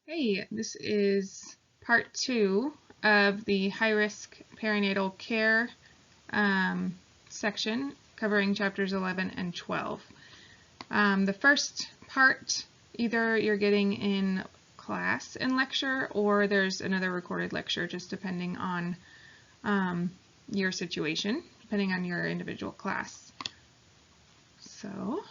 Hey, this is part 2 of the high-risk perinatal care section covering chapters 11 and 12. The first part, either you're getting in class in lecture or there's another recorded lecture, just depending on your situation, depending on your individual class. So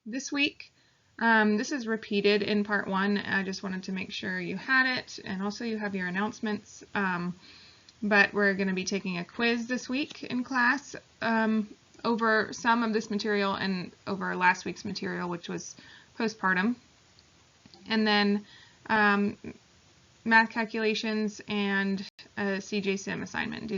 this week, this is repeated in part 1. I just wanted to make sure you had it, and also you have your announcements. But we're going to be taking a quiz this week in class over some of this material and over last week's material, which was postpartum. And then math calculations and a CJ-SIM assignment.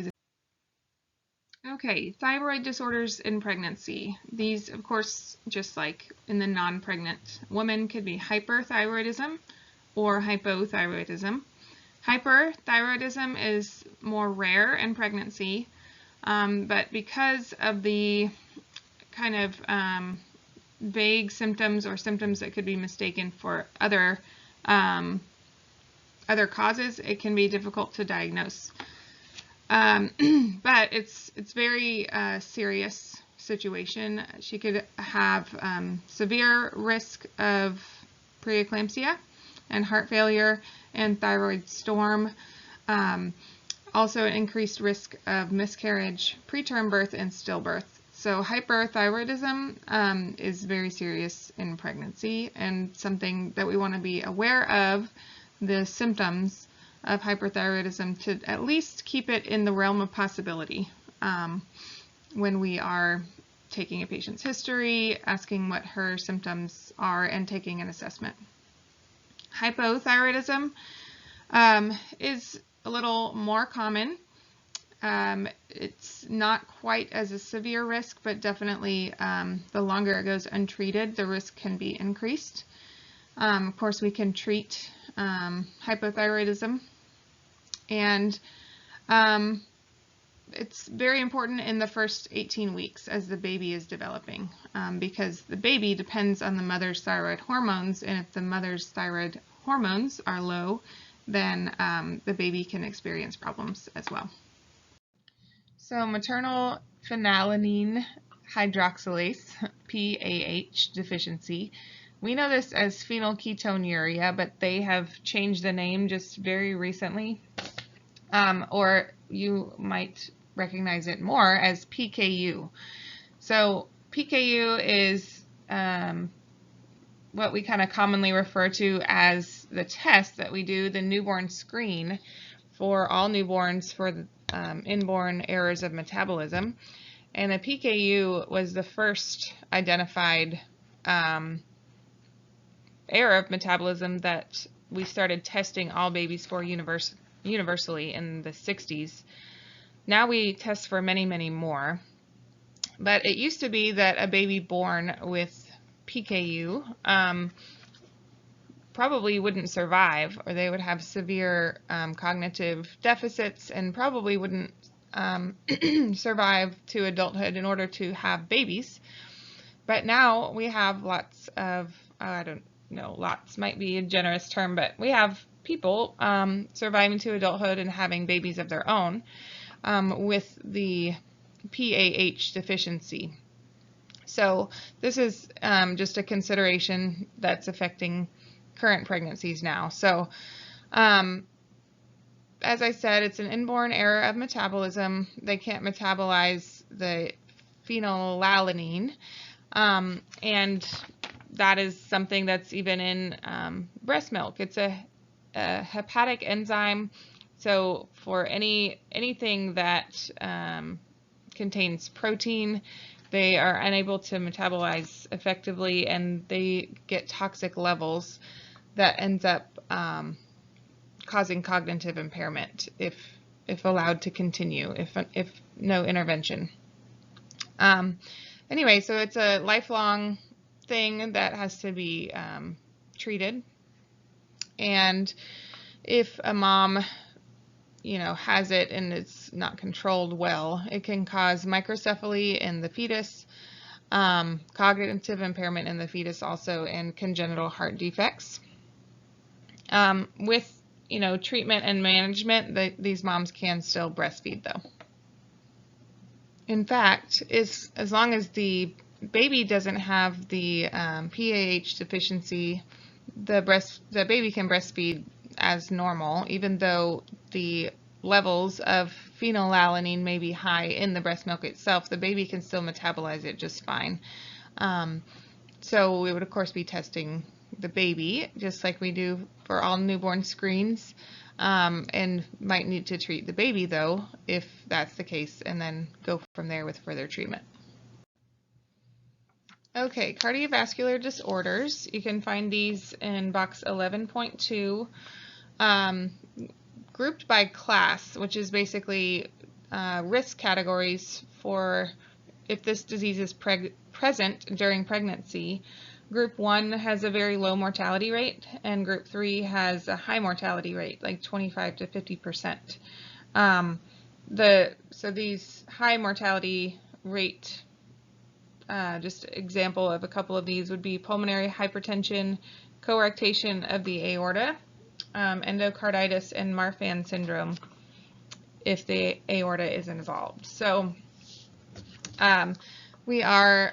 Okay, thyroid disorders in pregnancy. These, of course, just like in the non-pregnant woman, could be hyperthyroidism or hypothyroidism. Hyperthyroidism is more rare in pregnancy, but because of the kind of vague symptoms or symptoms that could be mistaken for other causes, it can be difficult to diagnose. But it's very serious situation. She could have severe risk of preeclampsia and heart failure and thyroid storm. Also an increased risk of miscarriage, preterm birth, and stillbirth. So hyperthyroidism is very serious in pregnancy and something that we want to be aware of, the symptoms of hyperthyroidism, to at least keep it in the realm of possibility when we are taking a patient's history, asking what her symptoms are, and taking an assessment. Hypothyroidism is a little more common. It's not quite as a severe risk, but definitely the longer it goes untreated, the risk can be increased. Of course, we can treat hypothyroidism, and it's very important in the first 18 weeks as the baby is developing, because the baby depends on the mother's thyroid hormones, and if the mother's thyroid hormones are low, then the baby can experience problems as well. So maternal phenylalanine hydroxylase, PAH deficiency. We know this as phenylketonuria, but they have changed the name just very recently. Or you might recognize it more as PKU. So PKU is what we kind of commonly refer to as the test that we do, the newborn screen for all newborns for the inborn errors of metabolism. And the PKU was the first identified error of metabolism that we started testing all babies for universally in the 60s. Now we test for many, many more. But it used to be that a baby born with PKU probably wouldn't survive, or they would have severe cognitive deficits and probably wouldn't survive to adulthood in order to have babies. But now we have lots of, I don't know, lots might be a generous term, but we have people surviving to adulthood and having babies of their own with the PAH deficiency. So this is just a consideration that's affecting current pregnancies now. So as I said, it's an inborn error of metabolism. They can't metabolize the phenylalanine, and that is something that's even in breast milk. It's a hepatic enzyme. So for anything that contains protein, they are unable to metabolize effectively, and they get toxic levels that ends up causing cognitive impairment if allowed to continue, if no intervention. Anyway, so it's a lifelong thing that has to be treated, and if a mom has it and it's not controlled well, it can cause microcephaly in the fetus, cognitive impairment in the fetus also, and congenital heart defects. With treatment and management, these moms can still breastfeed though. In fact, as long as the baby doesn't have the PAH deficiency, the baby can breastfeed as normal, even though the levels of phenylalanine may be high in the breast milk itself. The baby can still metabolize it just fine. So we would of course be testing the baby just like we do for all newborn screens, and might need to treat the baby though if that's the case, and then go from there with further treatment. Okay, cardiovascular disorders. You can find these in box 11.2, grouped by class, which is basically risk categories for if this disease is present during pregnancy. Group 1 has a very low mortality rate, and Group 3 has a high mortality rate, like 25 to 50%. So these high mortality rate, just example of a couple of these would be pulmonary hypertension, coarctation of the aorta, endocarditis, and Marfan syndrome if the aorta is involved. So we are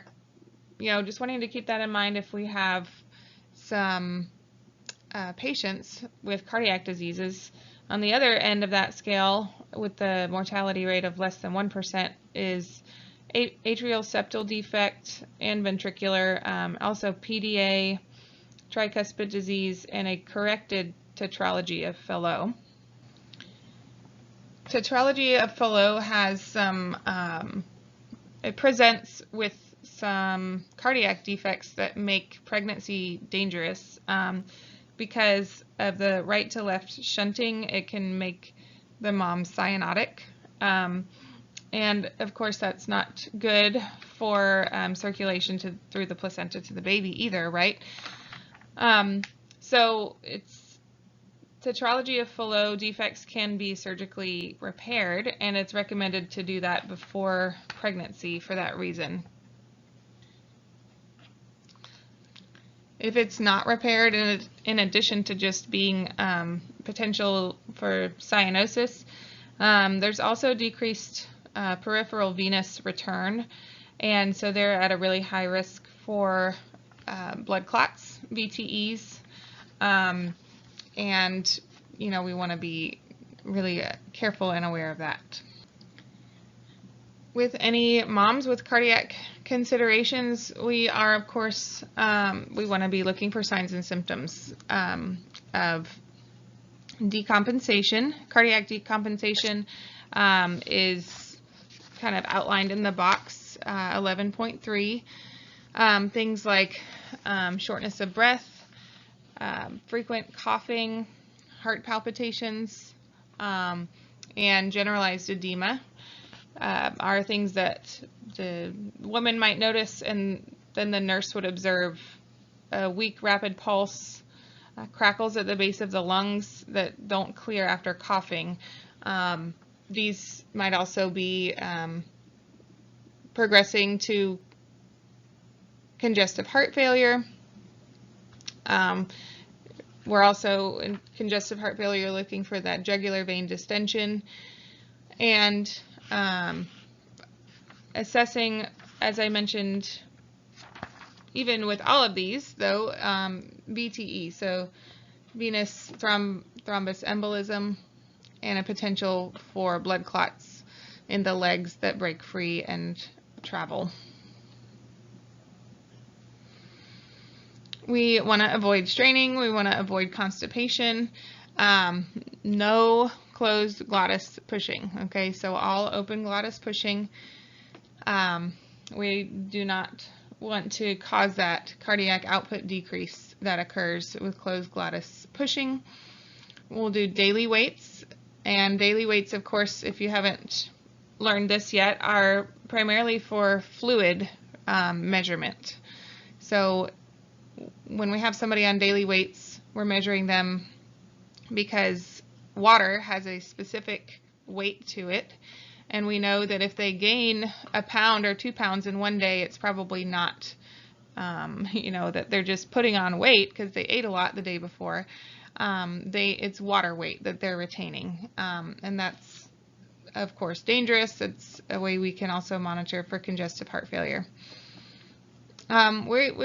just wanting to keep that in mind if we have some patients with cardiac diseases. On the other end of that scale, with the mortality rate of less than 1%, is atrial septal defect and ventricular, also PDA, tricuspid disease, and a corrected tetralogy of Fallot. Tetralogy of Fallot has some, it presents with some cardiac defects that make pregnancy dangerous. Because of the right to left shunting, it can make the mom cyanotic. And of course that's not good for circulation through the placenta to the baby either, right? So tetralogy of Fallot defects can be surgically repaired, and it's recommended to do that before pregnancy for that reason. If it's not repaired, in addition to just being potential for cyanosis, there's also decreased peripheral venous return, and so they're at a really high risk for blood clots, VTEs, and we want to be really careful and aware of that. With any moms with cardiac considerations, we are, of course, we want to be looking for signs and symptoms of decompensation. Cardiac decompensation is kind of outlined in the box 11.3. Things like shortness of breath, frequent coughing, heart palpitations, and generalized edema are things that the woman might notice, and then the nurse would observe a weak, rapid pulse, crackles at the base of the lungs that don't clear after coughing. These might also be progressing to congestive heart failure. We're also in congestive heart failure looking for that jugular vein distension, and assessing, as I mentioned, even with all of these though, VTE, so venous thrombus embolism, and a potential for blood clots in the legs that break free and travel. We want to avoid straining, we want to avoid constipation, no closed glottis pushing, okay, so all open glottis pushing. We do not want to cause that cardiac output decrease that occurs with closed glottis pushing. We'll do daily weights, and daily weights, of course, if you haven't learned this yet, are primarily for fluid measurement. So when we have somebody on daily weights, we're measuring them because water has a specific weight to it, and we know that if they gain a pound or 2 pounds in one day, it's probably not you know, that they're just putting on weight because they ate a lot the day before. It's water weight that they're retaining, and that's of course dangerous. It's a way we can also monitor for congestive heart failure. We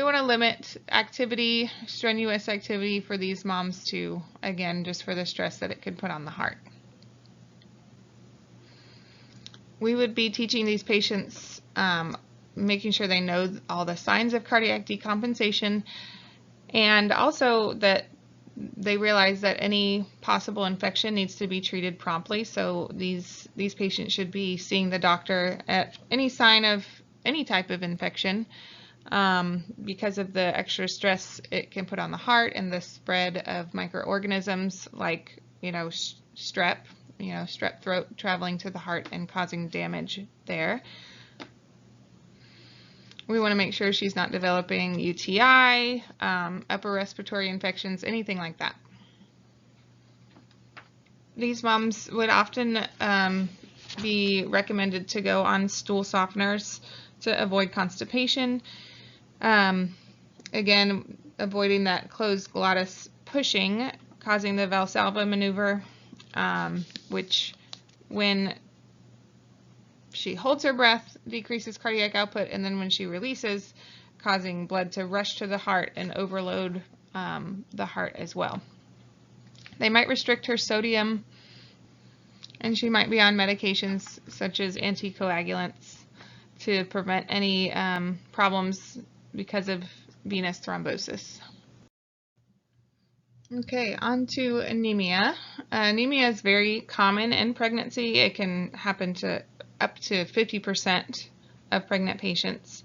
want to limit activity, strenuous activity for these moms too, again, just for the stress that it could put on the heart. We would be teaching these patients, making sure they know all the signs of cardiac decompensation, and also that they realize that any possible infection needs to be treated promptly. So these patients should be seeing the doctor at any sign of any type of infection, because of the extra stress it can put on the heart and the spread of microorganisms like, you know, strep throat traveling to the heart and causing damage there. We want to make sure she's not developing UTI, upper respiratory infections, anything like that. These moms would often be recommended to go on stool softeners to avoid constipation. Again, avoiding that closed glottis pushing, causing the Valsalva maneuver, which when she holds her breath decreases cardiac output, and then when she releases, causing blood to rush to the heart and overload the heart as well. They might restrict her sodium, and she might be on medications such as anticoagulants to prevent any problems because of venous thrombosis. Okay, on to anemia. Anemia is very common in pregnancy. It can happen to up to 50% of pregnant patients.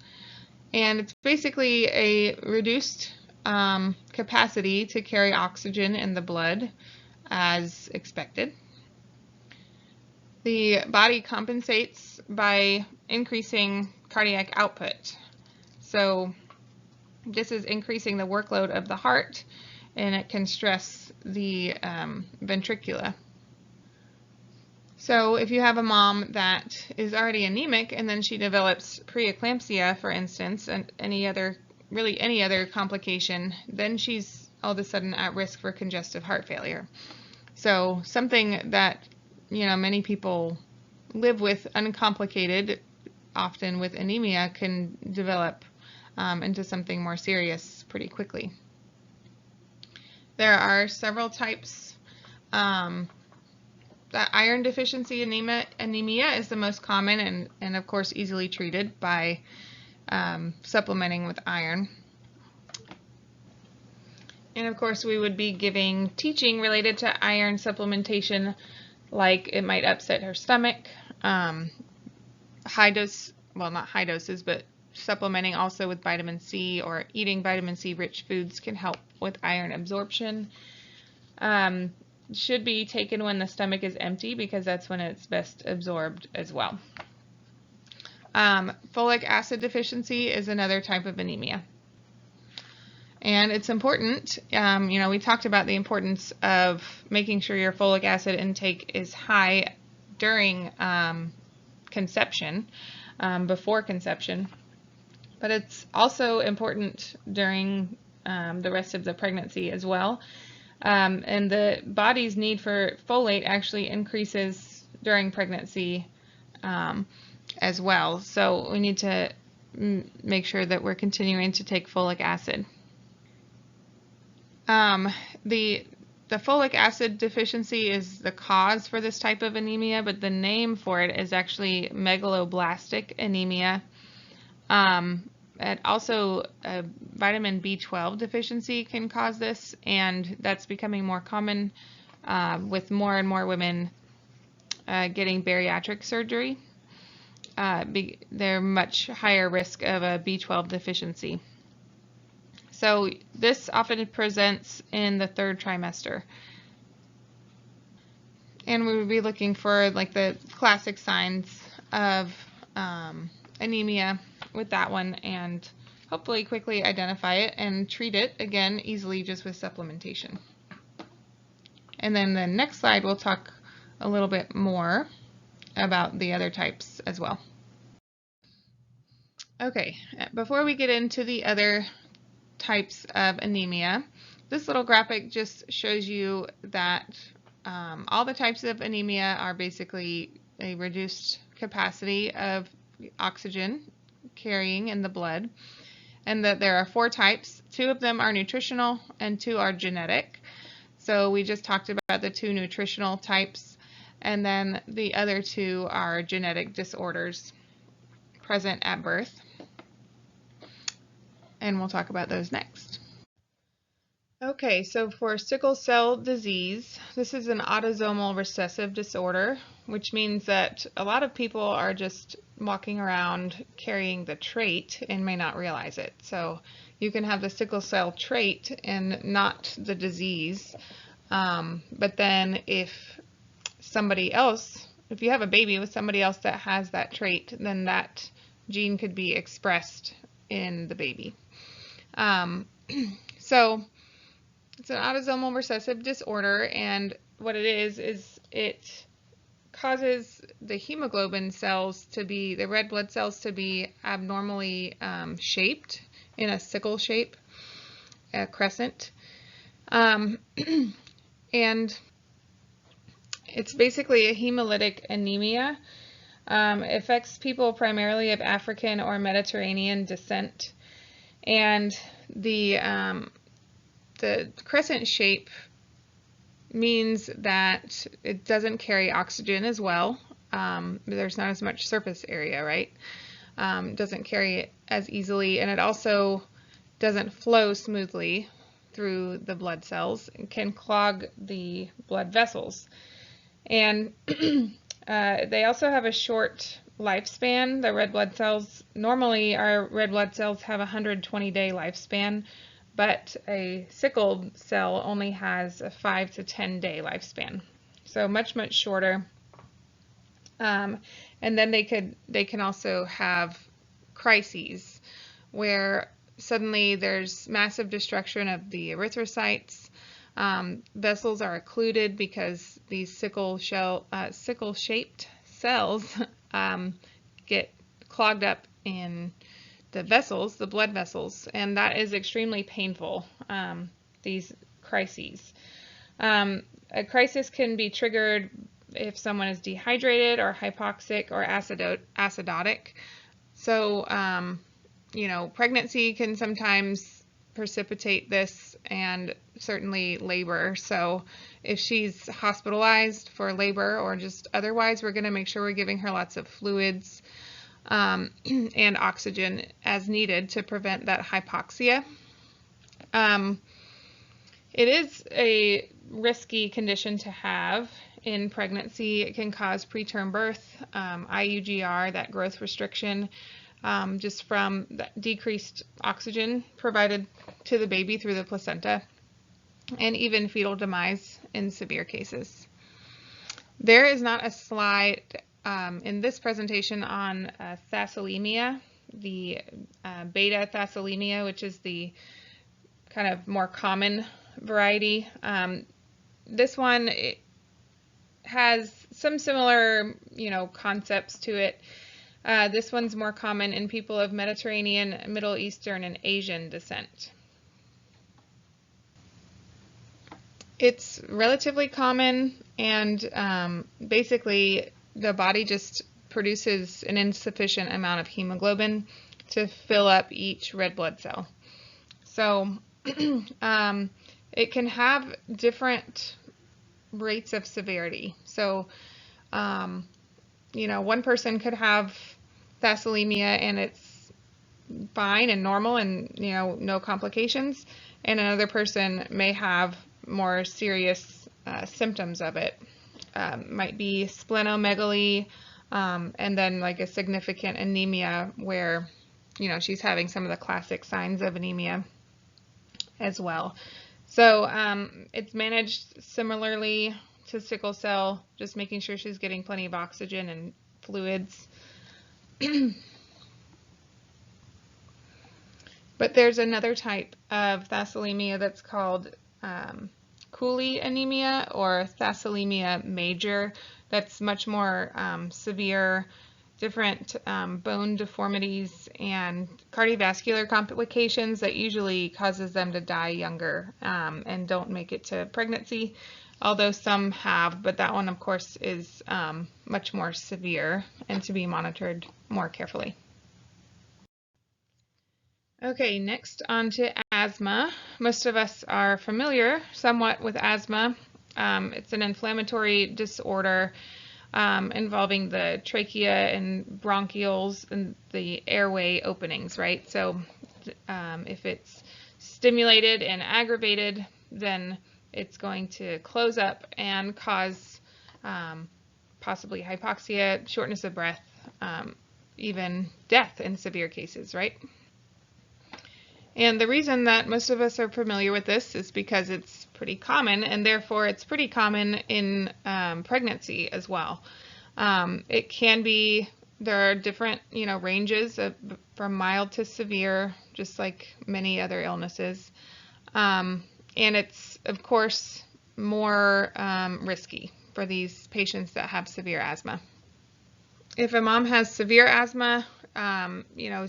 And it's basically a reduced capacity to carry oxygen in the blood as expected. The body compensates by increasing cardiac output. So this is increasing the workload of the heart, and it can stress the ventricula. So if you have a mom that is already anemic and then she develops preeclampsia, for instance, and any other complication, then she's all of a sudden at risk for congestive heart failure. So something that, you know, many people live with uncomplicated, often with anemia, can develop into something more serious pretty quickly. There are several types. That iron deficiency anemia is the most common and of course easily treated by supplementing with iron. And of course we would be giving teaching related to iron supplementation, like it might upset her stomach, high dose, well, not high doses, but supplementing also with vitamin C or eating vitamin C rich foods can help with iron absorption. Should be taken when the stomach is empty because that's when it's best absorbed as well. Folic acid deficiency is another type of anemia. And it's important, you know, we talked about the importance of making sure your folic acid intake is high during conception, before conception, but it's also important during the rest of the pregnancy as well. And the body's need for folate actually increases during pregnancy as well. So we need to make sure that we're continuing to take folic acid. The folic acid deficiency is the cause for this type of anemia, but the name for it is actually megaloblastic anemia. And also vitamin B12 deficiency can cause this, and that's becoming more common with more and more women getting bariatric surgery. They're much higher risk of a B12 deficiency. So this often presents in the third trimester. And we would be looking for like the classic signs of anemia with that one, and hopefully quickly identify it and treat it, again, easily just with supplementation. And then the next slide we'll talk a little bit more about the other types as well. Okay, before we get into the other types of anemia, this little graphic just shows you that all the types of anemia are basically a reduced capacity of oxygen carrying in the blood, and that there are 4 types. 2 of them are nutritional and 2 are genetic. So we just talked about the 2 nutritional types, and then the other 2 are genetic disorders present at birth. And we'll talk about those next. Okay, so for sickle cell disease, this is an autosomal recessive disorder, which means that a lot of people are just walking around carrying the trait and may not realize it. So you can have the sickle cell trait and not the disease. But then if you have a baby with somebody else that has that trait, then that gene could be expressed in the baby. So it's an autosomal recessive disorder, and what it is it causes the hemoglobin cells to be, the red blood cells to be abnormally shaped in a sickle shape, a crescent. And it's basically a hemolytic anemia. It affects people primarily of African or Mediterranean descent. And the crescent shape means that it doesn't carry oxygen as well. There's not as much surface area, right? Doesn't carry it as easily, and it also doesn't flow smoothly through the blood cells and can clog the blood vessels. And they also have a short lifespan. The red blood cells, normally our red blood cells have a 120-day lifespan, but a sickled cell only has a 5 to 10-day lifespan. So much, much shorter. And then they can also have crises where suddenly there's massive destruction of the erythrocytes. Vessels are occluded because these sickle-shaped cells get clogged up in the vessels, the blood vessels, and that is extremely painful, these crises. A crisis can be triggered if someone is dehydrated or hypoxic or acidotic. So, pregnancy can sometimes precipitate this, and certainly labor. So if she's hospitalized for labor or just otherwise, we're going to make sure we're giving her lots of fluids and oxygen as needed to prevent that hypoxia. It is a risky condition to have in pregnancy. It can cause preterm birth, IUGR, that growth restriction, just from the decreased oxygen provided to the baby through the placenta, and even fetal demise in severe cases. There is not a slide in this presentation on thalassemia, the beta thalassemia, which is the kind of more common variety. This one has some similar, concepts to it. This one's more common in people of Mediterranean, Middle Eastern, and Asian descent. It's relatively common, and basically the body just produces an insufficient amount of hemoglobin to fill up each red blood cell. So it can have different rates of severity. So, one person could have thalassemia and it's fine and normal and, no complications, and another person may have more serious symptoms of it. Might be splenomegaly, and then like a significant anemia where, she's having some of the classic signs of anemia as well. So it's managed similarly to sickle cell, just making sure she's getting plenty of oxygen and fluids. But there's another type of thalassemia that's called Cooley anemia or thalassemia major. That's much more severe. different bone deformities and cardiovascular complications that usually causes them to die younger and don't make it to pregnancy, although some have, but that one of course is much more severe and to be monitored more carefully. Okay, next on to asthma. Most of us are familiar somewhat with asthma. It's an inflammatory disorder involving the trachea and bronchioles and the airway openings, right? So if it's stimulated and aggravated, then it's going to close up and cause possibly hypoxia, shortness of breath, even death in severe cases, right? And the reason that most of us are familiar with this is because it's pretty common, and therefore it's pretty common in pregnancy as well. It can be, there are different, ranges from mild to severe, just like many other illnesses. And it's, of course, more risky for these patients that have severe asthma. If a mom has severe asthma,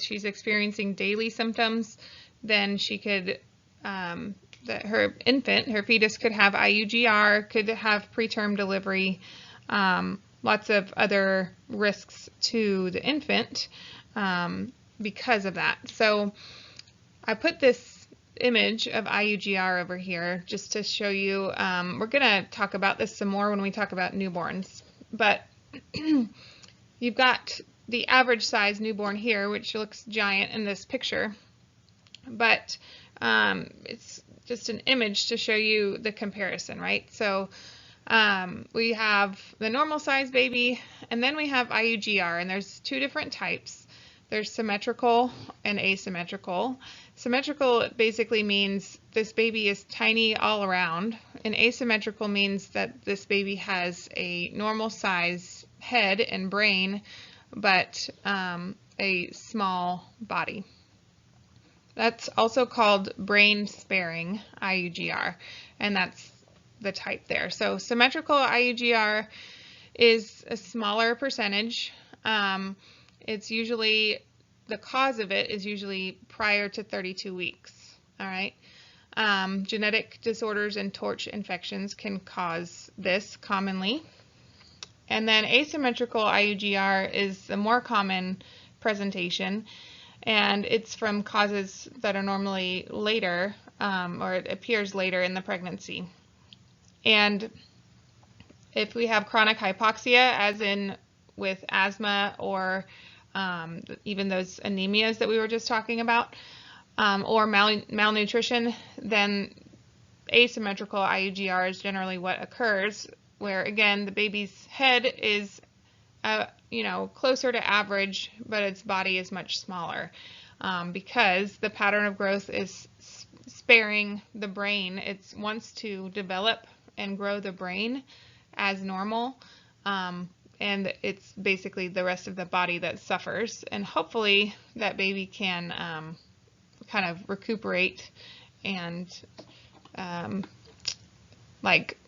she's experiencing daily symptoms, then she could, her infant, her fetus could have IUGR, could have preterm delivery, lots of other risks to the infant because of that. So I put this image of IUGR over here just to show you. We're going to talk about this some more when we talk about newborns, but you've got the average size newborn here, which looks giant in this picture. But it's just an image to show you the comparison, right? So we have the normal size baby, and then we have IUGR, and there's two different types. There's symmetrical and asymmetrical. Symmetrical basically means this baby is tiny all around, and asymmetrical means that this baby has a normal size head and brain, but a small body. That's also called brain sparing IUGR, and that's the type there. So symmetrical IUGR is a smaller percentage. It's usually, the cause of it is usually prior to 32 weeks. All right. Genetic disorders and torch infections can cause this commonly. And then asymmetrical IUGR is the more common presentation, and it's from causes that are normally later, or it appears later in the pregnancy. And if we have chronic hypoxia, as in with asthma or even those anemias that we were just talking about, or malnutrition, then asymmetrical IUGR is generally what occurs, where again the baby's head is closer to average, but its body is much smaller because the pattern of growth is sparing the brain. It wants to develop and grow the brain as normal, and it's basically the rest of the body that suffers, and hopefully that baby can kind of recuperate and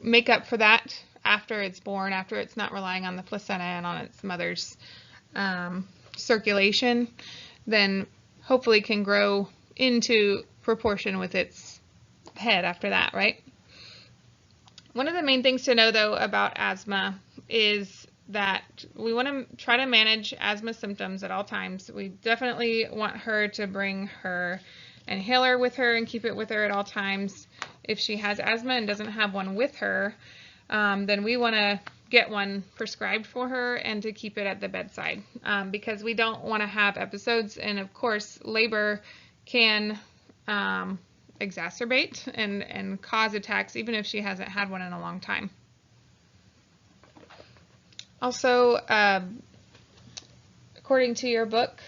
make up for that after it's born, after it's not relying on the placenta and on its mother's circulation, then hopefully can grow into proportion with its head after that, right? One of the main things to know, though, about asthma is that we want to try to manage asthma symptoms at all times. We definitely want her to bring her inhaler with her and keep it with her at all times. If she has asthma and doesn't have one with her, then we want to get one prescribed for her and to keep it at the bedside because we don't want to have episodes, and of course labor can exacerbate and cause attacks even if she hasn't had one in a long time. Also, according to your book,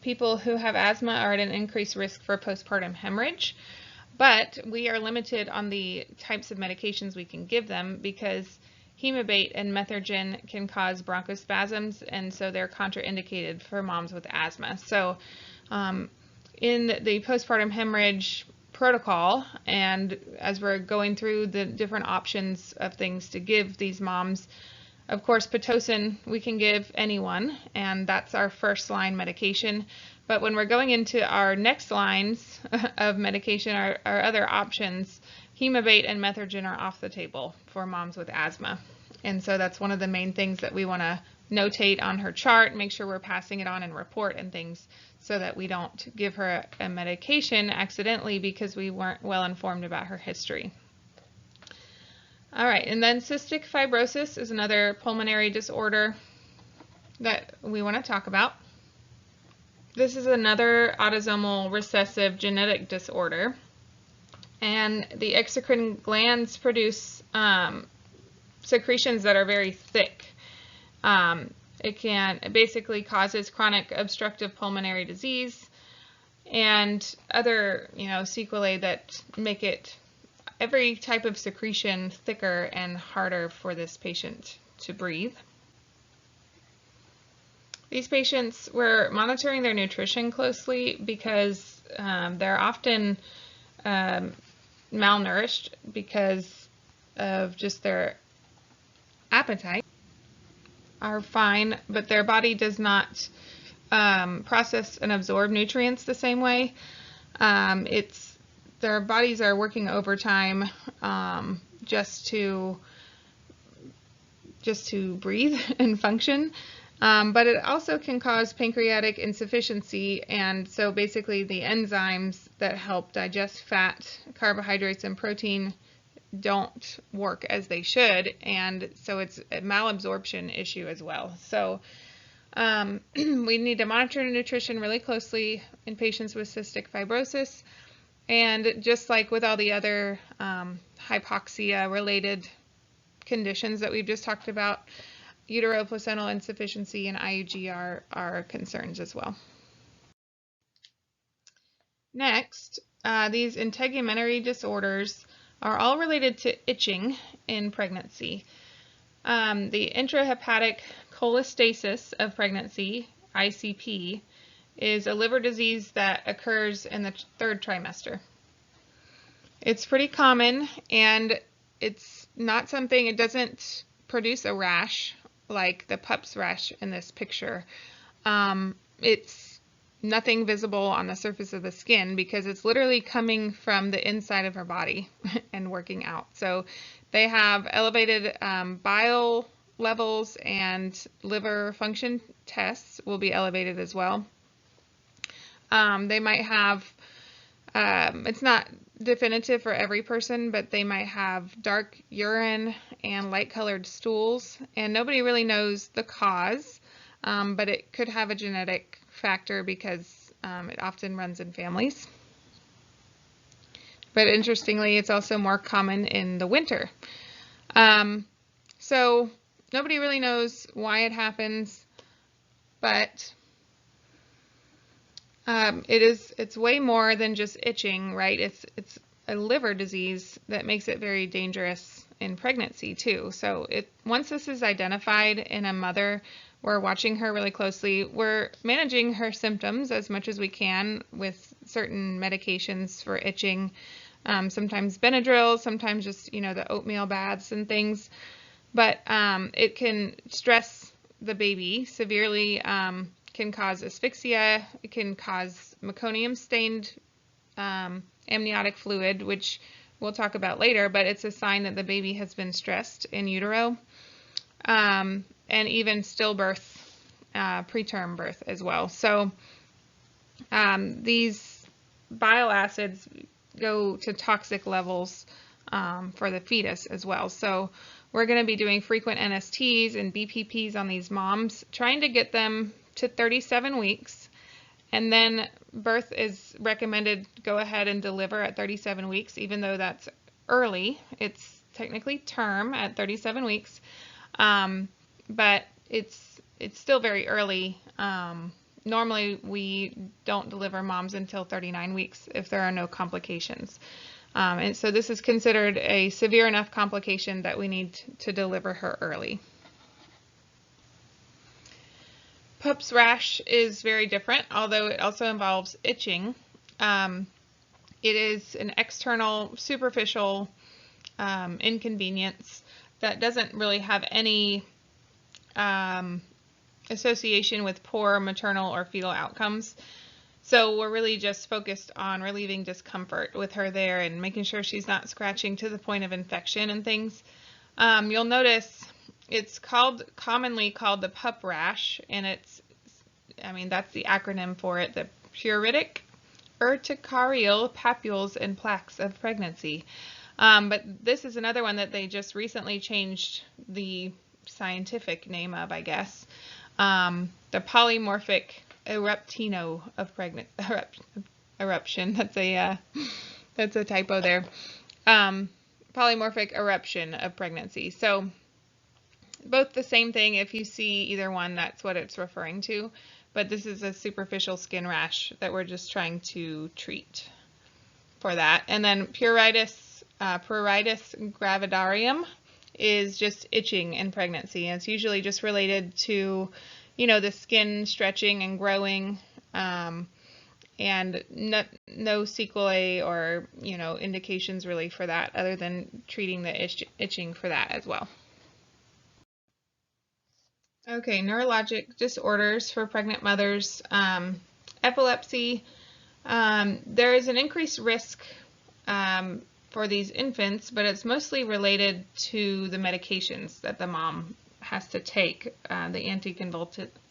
people who have asthma are at an increased risk for postpartum hemorrhage. But we are limited on the types of medications we can give them because hemabate and methergin can cause bronchospasms, and so they're contraindicated for moms with asthma. So in the postpartum hemorrhage protocol, and as we're going through the different options of things to give these moms, Of course, Pitocin we can give anyone, and that's our first line medication. But when we're going into our next lines of medication, our other options, Hemabate and Methergin are off the table for moms with asthma. And so that's one of the main things that we want to notate on her chart, make sure we're passing it on in report and things so that we don't give her a medication accidentally because we weren't well informed about her history. All right, and then cystic fibrosis is another pulmonary disorder that we want to talk about. This is another autosomal recessive genetic disorder, and the exocrine glands produce secretions that are very thick. It basically causes chronic obstructive pulmonary disease and other, sequelae that make it every type of secretion thicker and harder for this patient to breathe. These patients, we're monitoring their nutrition closely because they're often malnourished because of just their appetite are fine, but their body does not process and absorb nutrients the same way. Their bodies are working overtime just to breathe and function. But it also can cause pancreatic insufficiency, and so basically the enzymes that help digest fat, carbohydrates, and protein don't work as they should, and so it's a malabsorption issue as well. So we need to monitor nutrition really closely in patients with cystic fibrosis, and just like with all the other hypoxia-related conditions that we've just talked about, uteroplacental insufficiency and IUG are concerns as well. Next, these integumentary disorders are all related to itching in pregnancy. The intrahepatic cholestasis of pregnancy, ICP, is a liver disease that occurs in the third trimester. It's pretty common, and it's not something, it doesn't produce a rash like the PUPS rash in this picture. It's nothing visible on the surface of the skin because it's literally coming from the inside of her body and working out. So they have elevated bile levels, and liver function tests will be elevated as well. They might have, it's not definitive for every person, but they might have dark urine and light-colored stools, and nobody really knows the cause, but it could have a genetic factor because it often runs in families. But interestingly, it's also more common in the winter. So nobody really knows why it happens, but it's way more than just itching, right? It's a liver disease that makes it very dangerous in pregnancy too. So once this is identified in a mother, we're watching her really closely. We're managing her symptoms as much as we can with certain medications for itching. Sometimes Benadryl, sometimes just, the oatmeal baths and things. But it can stress the baby severely, can cause asphyxia, it can cause meconium-stained amniotic fluid, which we'll talk about later, but it's a sign that the baby has been stressed in utero, and even stillbirth, preterm birth as well. So these bile acids go to toxic levels for the fetus as well. So we're going to be doing frequent NSTs and BPPs on these moms, trying to get them to 37 weeks, and then birth is recommended. Go ahead and deliver at 37 weeks, even though that's early. It's technically term at 37 weeks, but it's still very early. Normally we don't deliver moms until 39 weeks if there are no complications. And so this is considered a severe enough complication that we need to deliver her early. PUPS rash is very different, although it also involves itching. It is an external, superficial inconvenience that doesn't really have any association with poor maternal or fetal outcomes. So we're really just focused on relieving discomfort with her there and making sure she's not scratching to the point of infection and things. You'll notice it's commonly called the pup rash, and that's the acronym for it, the pruritic urticarial papules and plaques of pregnancy. But this is another one that they just recently changed the scientific name of, I guess. The polymorphic eruption of eruption. That's a typo there. Polymorphic eruption of pregnancy. So both the same thing. If you see either one, that's what it's referring to. But this is a superficial skin rash that we're just trying to treat for that. And then pruritus gravidarum is just itching in pregnancy. And it's usually just related to, the skin stretching and growing, and no sequelae or, indications really for that other than treating the itching for that as well. Okay, neurologic disorders for pregnant mothers. Epilepsy. There is an increased risk for these infants, but it's mostly related to the medications that the mom has to take, the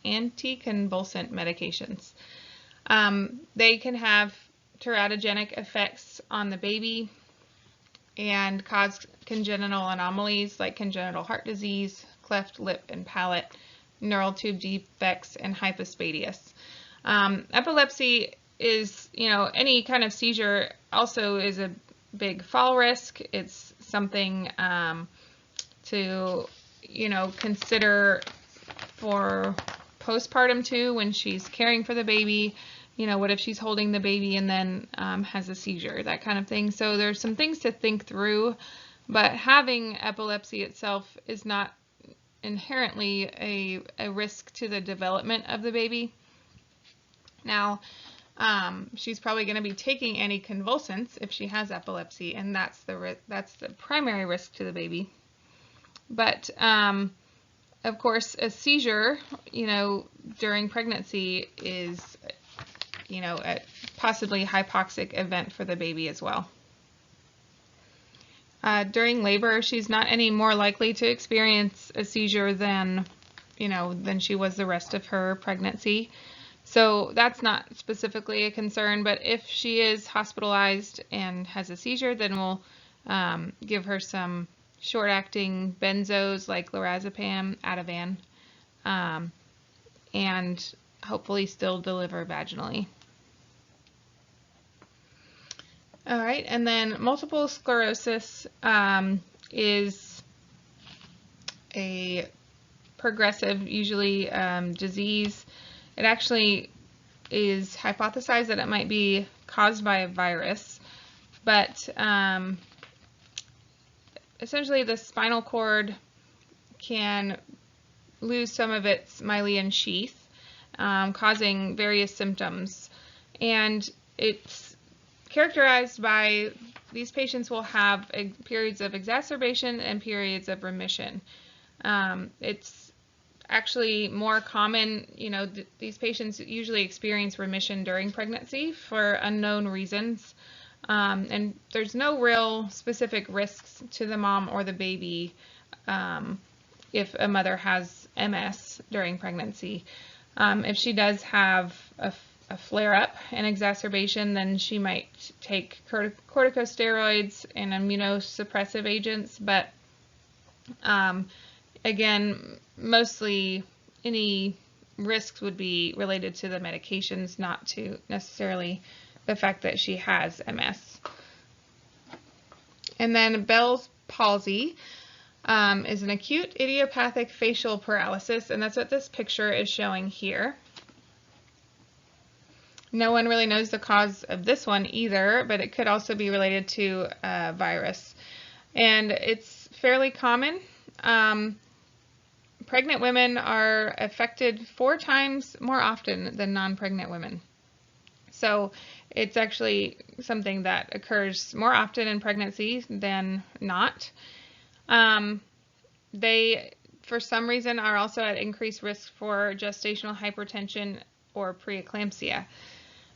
anticonvulsant medications. They can have teratogenic effects on the baby and cause congenital anomalies like congenital heart disease, cleft lip and palate, neural tube defects, and hypospadias. Epilepsy is, any kind of seizure also is a big fall risk. It's something to, consider for postpartum too, when she's caring for the baby. What if she's holding the baby and then has a seizure, that kind of thing. So there's some things to think through, but having epilepsy itself is not inherently a risk to the development of the baby. Now, she's probably going to be taking anticonvulsants if she has epilepsy, and that's the primary risk to the baby. But of course, a seizure, during pregnancy is, a possibly hypoxic event for the baby as well. During labor, she's not any more likely to experience a seizure than she was the rest of her pregnancy. So that's not specifically a concern, but if she is hospitalized and has a seizure, then we'll give her some short-acting benzos like lorazepam, Ativan, and hopefully still deliver vaginally. All right, and then multiple sclerosis is a progressive, usually, disease. It actually is hypothesized that it might be caused by a virus, but essentially the spinal cord can lose some of its myelin sheath, causing various symptoms. And it's characterized by, these patients will have periods of exacerbation and periods of remission. It's actually more common, these patients usually experience remission during pregnancy for unknown reasons. And there's no real specific risks to the mom or the baby if a mother has MS during pregnancy. If she does have a flare-up and exacerbation, then she might take corticosteroids and immunosuppressive agents, but again, mostly any risks would be related to the medications, not to necessarily the fact that she has MS. And then Bell's palsy is an acute idiopathic facial paralysis, and that's what this picture is showing here. No one really knows the cause of this one either, but it could also be related to a virus. And it's fairly common. Pregnant women are affected 4 times more often than non-pregnant women. So it's actually something that occurs more often in pregnancy than not. for some reason, are also at increased risk for gestational hypertension or preeclampsia.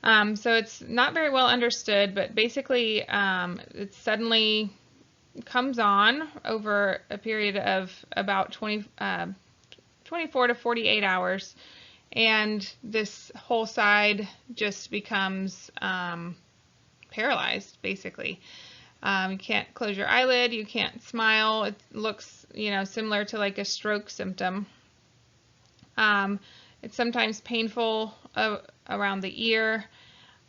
So it's not very well understood, but basically it suddenly comes on over a period of about 24 to 48 hours, and this whole side just becomes paralyzed, basically. You can't close your eyelid, you can't smile. It looks, similar to like a stroke symptom. It's sometimes painful around the ear,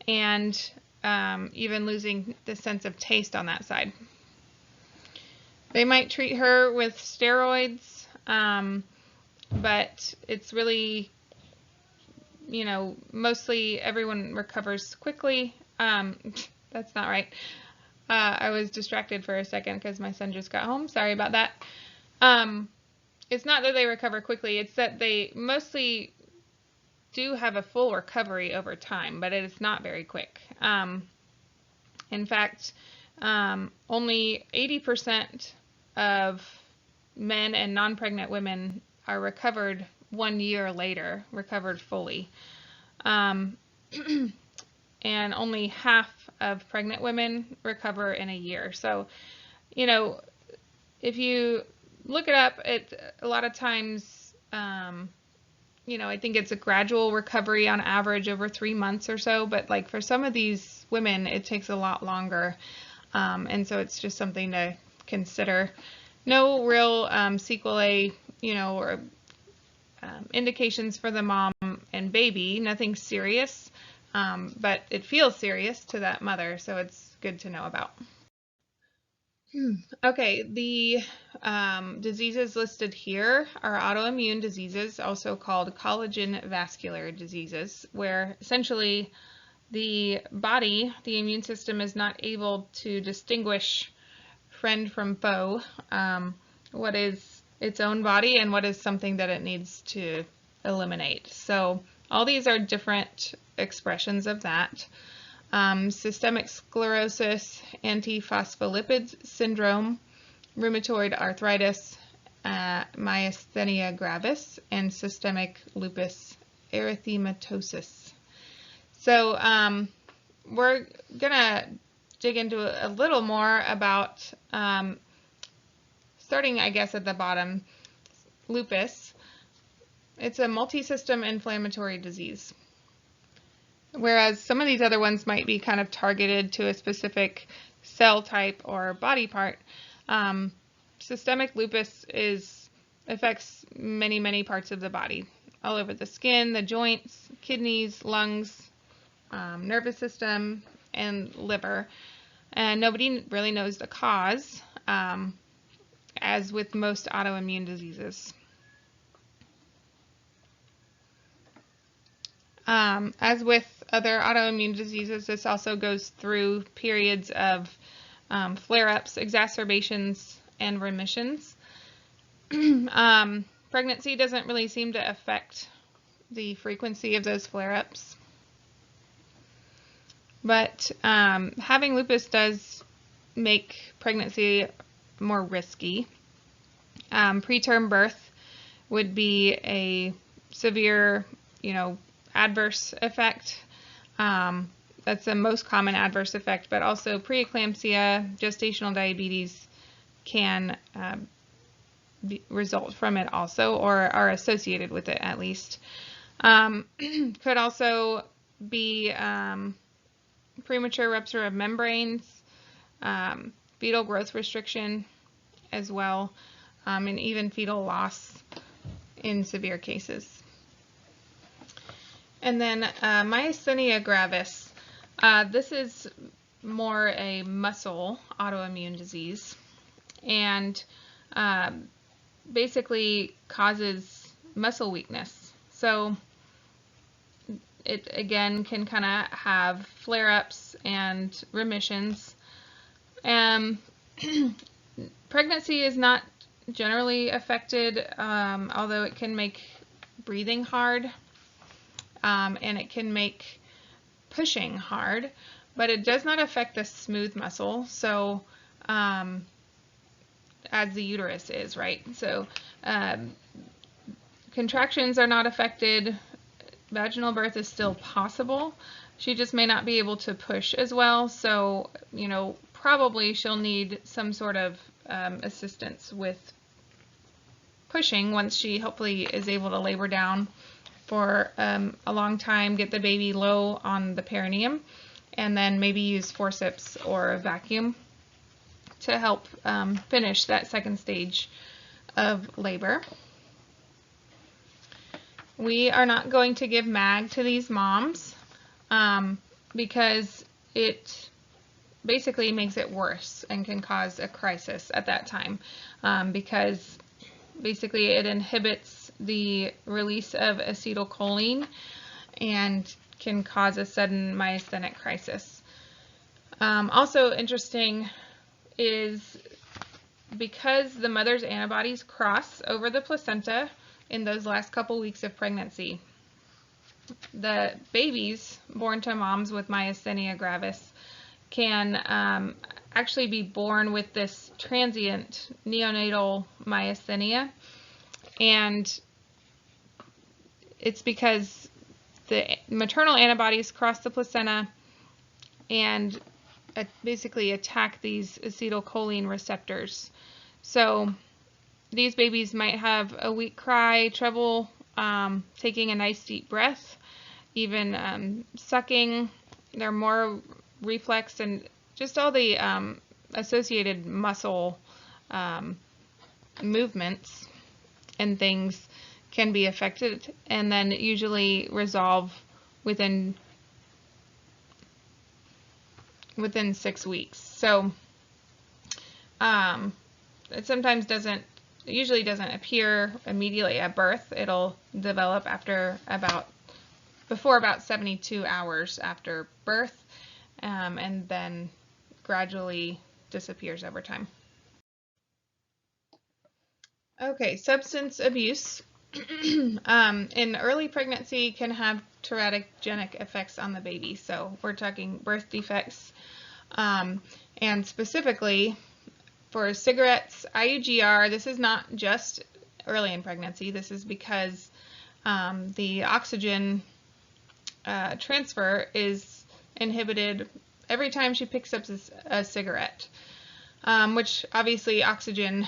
and even losing the sense of taste on that side. They might treat her with steroids, but it's really, mostly everyone recovers quickly. That's not right. I was distracted for a second because my son just got home. Sorry about that. It's not that they recover quickly, it's that they mostly do have a full recovery over time, but it is not very quick. In fact, only 80% of men and non-pregnant women are recovered 1 year later, recovered fully. And only half of pregnant women recover in a year. So, if you look it up, a lot of times, I think it's a gradual recovery on average over 3 months or so, but like for some of these women, it takes a lot longer. And so it's just something to consider. No real sequelae, or indications for the mom and baby, nothing serious, but it feels serious to that mother, so it's good to know about. Okay, the diseases listed here are autoimmune diseases, also called collagen vascular diseases, where essentially the body, the immune system, is not able to distinguish friend from foe, what is its own body and what is something that it needs to eliminate. So all these are different expressions of that. Systemic sclerosis, antiphospholipid syndrome, rheumatoid arthritis, myasthenia gravis, and systemic lupus erythematosus. So we're going to dig into a little more about, starting, I guess, at the bottom, lupus. It's a multi-system inflammatory disease. Whereas some of these other ones might be kind of targeted to a specific cell type or body part, systemic lupus affects many, many parts of the body, all over the skin, the joints, kidneys, lungs, nervous system, and liver. And nobody really knows the cause, as with most autoimmune diseases. As with other autoimmune diseases, this also goes through periods of flare-ups, exacerbations, and remissions. Pregnancy doesn't really seem to affect the frequency of those flare-ups. But having lupus does make pregnancy more risky. Preterm birth would be a severe, adverse effect. That's the most common adverse effect, but also preeclampsia, gestational diabetes can result from it also, or are associated with it at least. Could also be premature rupture of membranes, fetal growth restriction as well, and even fetal loss in severe cases. And then myasthenia gravis. This is more a muscle autoimmune disease, and basically causes muscle weakness. So it again can kind of have flare-ups and remissions. Pregnancy is not generally affected, although it can make breathing hard. And it can make pushing hard, but it does not affect the smooth muscle, so as the uterus is, right? So contractions are not affected. Vaginal birth is still possible. She just may not be able to push as well. So, probably she'll need some sort of assistance with pushing once she hopefully is able to labor down for a long time, get the baby low on the perineum, and then maybe use forceps or a vacuum to help finish that second stage of labor. We are not going to give MAG to these moms because it basically makes it worse and can cause a crisis at that time because basically it inhibits the release of acetylcholine and can cause a sudden myasthenic crisis. Also interesting is because the mother's antibodies cross over the placenta in those last couple weeks of pregnancy, the babies born to moms with myasthenia gravis can actually be born with this transient neonatal myasthenia, and it's because the maternal antibodies cross the placenta and basically attack these acetylcholine receptors. So these babies might have a weak cry, trouble taking a nice deep breath, even sucking. They're more reflex, and just all the associated muscle movements and things can be affected, and then usually resolve within 6 weeks. So it sometimes usually doesn't appear immediately at birth. It'll develop before about 72 hours after birth, and then gradually disappears over time. Okay, substance abuse in early pregnancy can have teratogenic effects on the baby. So we're talking birth defects, and specifically for cigarettes, IUGR. This is not just early in pregnancy. This is because the oxygen transfer is inhibited every time she picks up a cigarette, which obviously oxygen,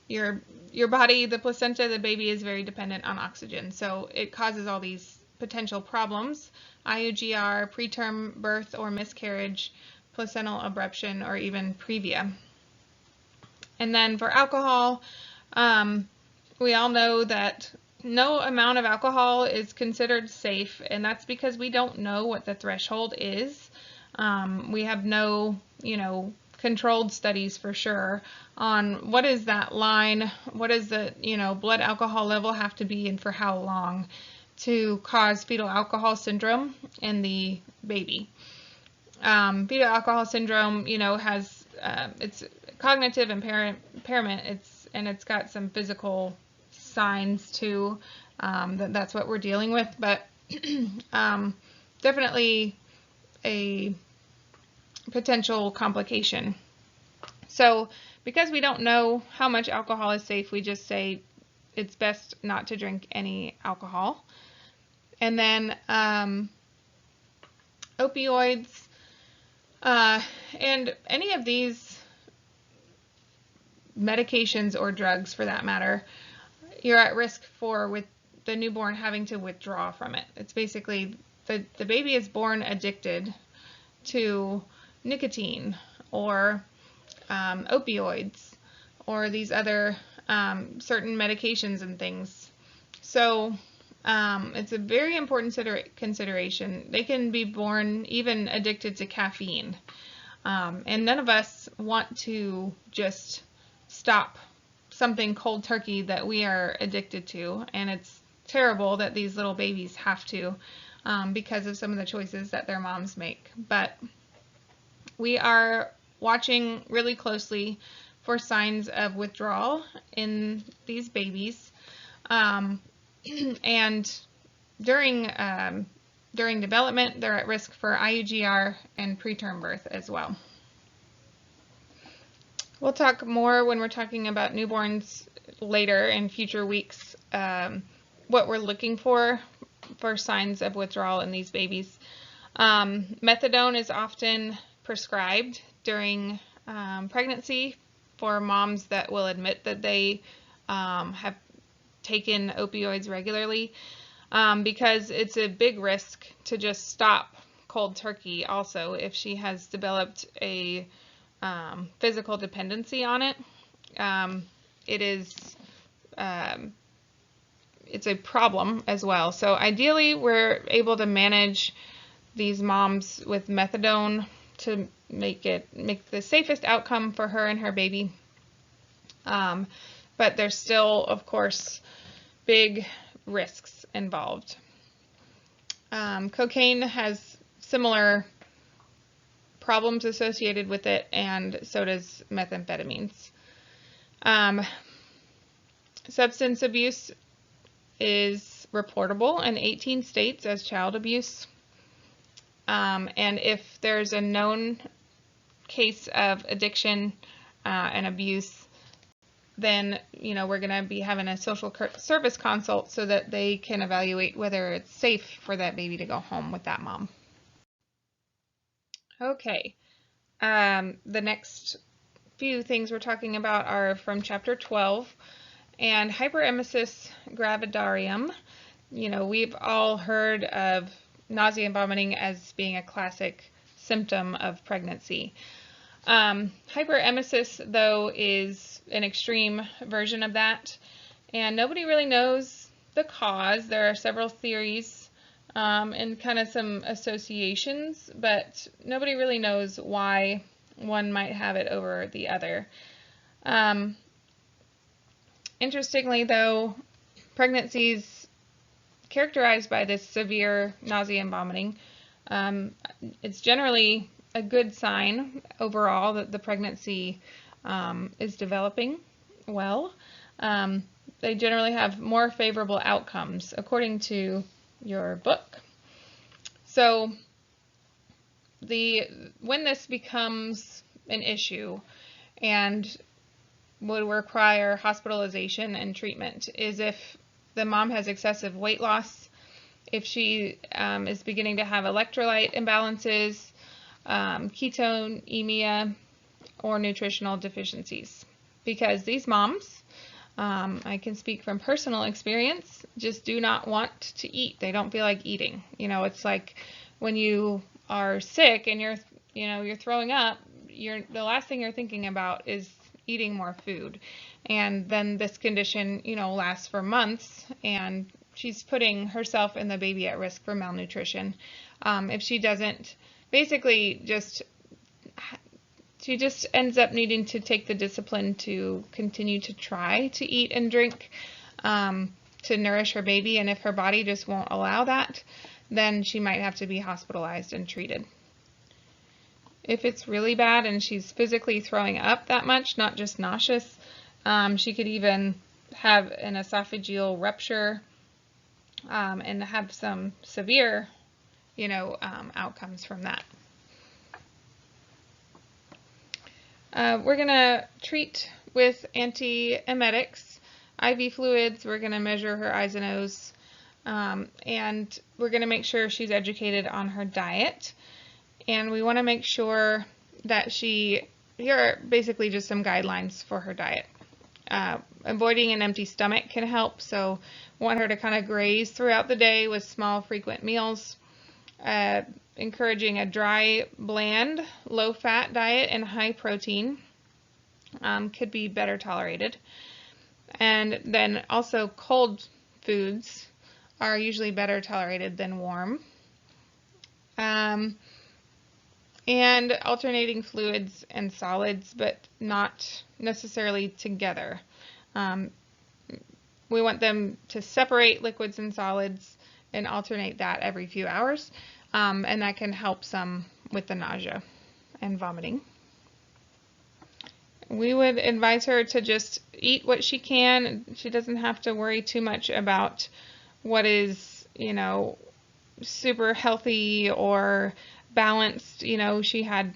your body, the placenta, the baby is very dependent on oxygen. So it causes all these potential problems: IUGR, preterm birth or miscarriage, placental abruption, or even previa. And then for alcohol, we all know that no amount of alcohol is considered safe, and that's because we don't know what the threshold is. We have no, controlled studies for sure on what is that line, what does the, blood alcohol level have to be and for how long to cause fetal alcohol syndrome in the baby. Fetal alcohol syndrome, has it's cognitive impairment. It's got some physical signs too. That's what we're dealing with, but definitely a potential complication. So because we don't know how much alcohol is safe, we just say it's best not to drink any alcohol. And then opioids and any of these medications or drugs for that matter, you're at risk for with the newborn having to withdraw from it. It's basically the baby is born addicted to nicotine or opioids or these other certain medications and things. So it's a very important consideration. They can be born even addicted to caffeine. And none of us want to just stop something cold turkey that we are addicted to. And it's terrible that these little babies have to because of some of the choices that their moms make. But we are watching really closely for signs of withdrawal in these babies. And during development, they're at risk for IUGR and preterm birth as well. We'll talk more when we're talking about newborns later in future weeks what we're looking for signs of withdrawal in these babies. Methadone is often prescribed during pregnancy for moms that will admit that they have taken opioids regularly, because it's a big risk to just stop cold turkey also if she has developed a physical dependency on it. It's a problem as well. So ideally we're able to manage these moms with methadone to make the safest outcome for her and her baby. But there's still, of course, big risks involved. Cocaine has similar problems associated with it, and so does methamphetamines. Substance abuse is reportable in 18 states as child abuse. And if there's a known case of addiction and abuse, then we're going to be having a social service consult so that they can evaluate whether it's safe for that baby to go home with that mom. Okay, the next few things we're talking about are from chapter 12, and hyperemesis gravidarum. We've all heard of nausea and vomiting as being a classic symptom of pregnancy. Hyperemesis, though, is an extreme version of that, and nobody really knows the cause. There are several theories and kind of some associations, but nobody really knows why one might have it over the other. Interestingly, though, pregnancies characterized by this severe nausea and vomiting, it's generally a good sign overall that the pregnancy is developing well. They generally have more favorable outcomes according to your book. So when this becomes an issue and would require hospitalization and treatment is if the mom has excessive weight loss, if she is beginning to have electrolyte imbalances, ketonemia, or nutritional deficiencies. Because these moms, I can speak from personal experience, just do not want to eat. They don't feel like eating. It's like when you are sick and you're throwing up, the last thing you're thinking about is eating more food. And then this condition, lasts for months, and she's putting herself and the baby at risk for malnutrition. If she doesn't, basically she just ends up needing to take the discipline to continue to try to eat and drink to nourish her baby. And if her body just won't allow that, then she might have to be hospitalized and treated. If it's really bad and she's physically throwing up that much, not just nauseous, she could even have an esophageal rupture and have some severe, outcomes from that. We're going to treat with antiemetics, IV fluids. We're going to measure her eyes and nose, and we're going to make sure she's educated on her diet. And we want to make sure that here are basically just some guidelines for her diet. Avoiding an empty stomach can help, so want her to kind of graze throughout the day with small, frequent meals. Encouraging a dry, bland, low-fat diet and high protein could be better tolerated. And then also cold foods are usually better tolerated than warm. And alternating fluids and solids, but not necessarily together. We want them to separate liquids and solids and alternate that every few hours, and that can help some with the nausea and vomiting. We would advise her to just eat what she can. She doesn't have to worry too much about what is, super healthy or balanced. She had,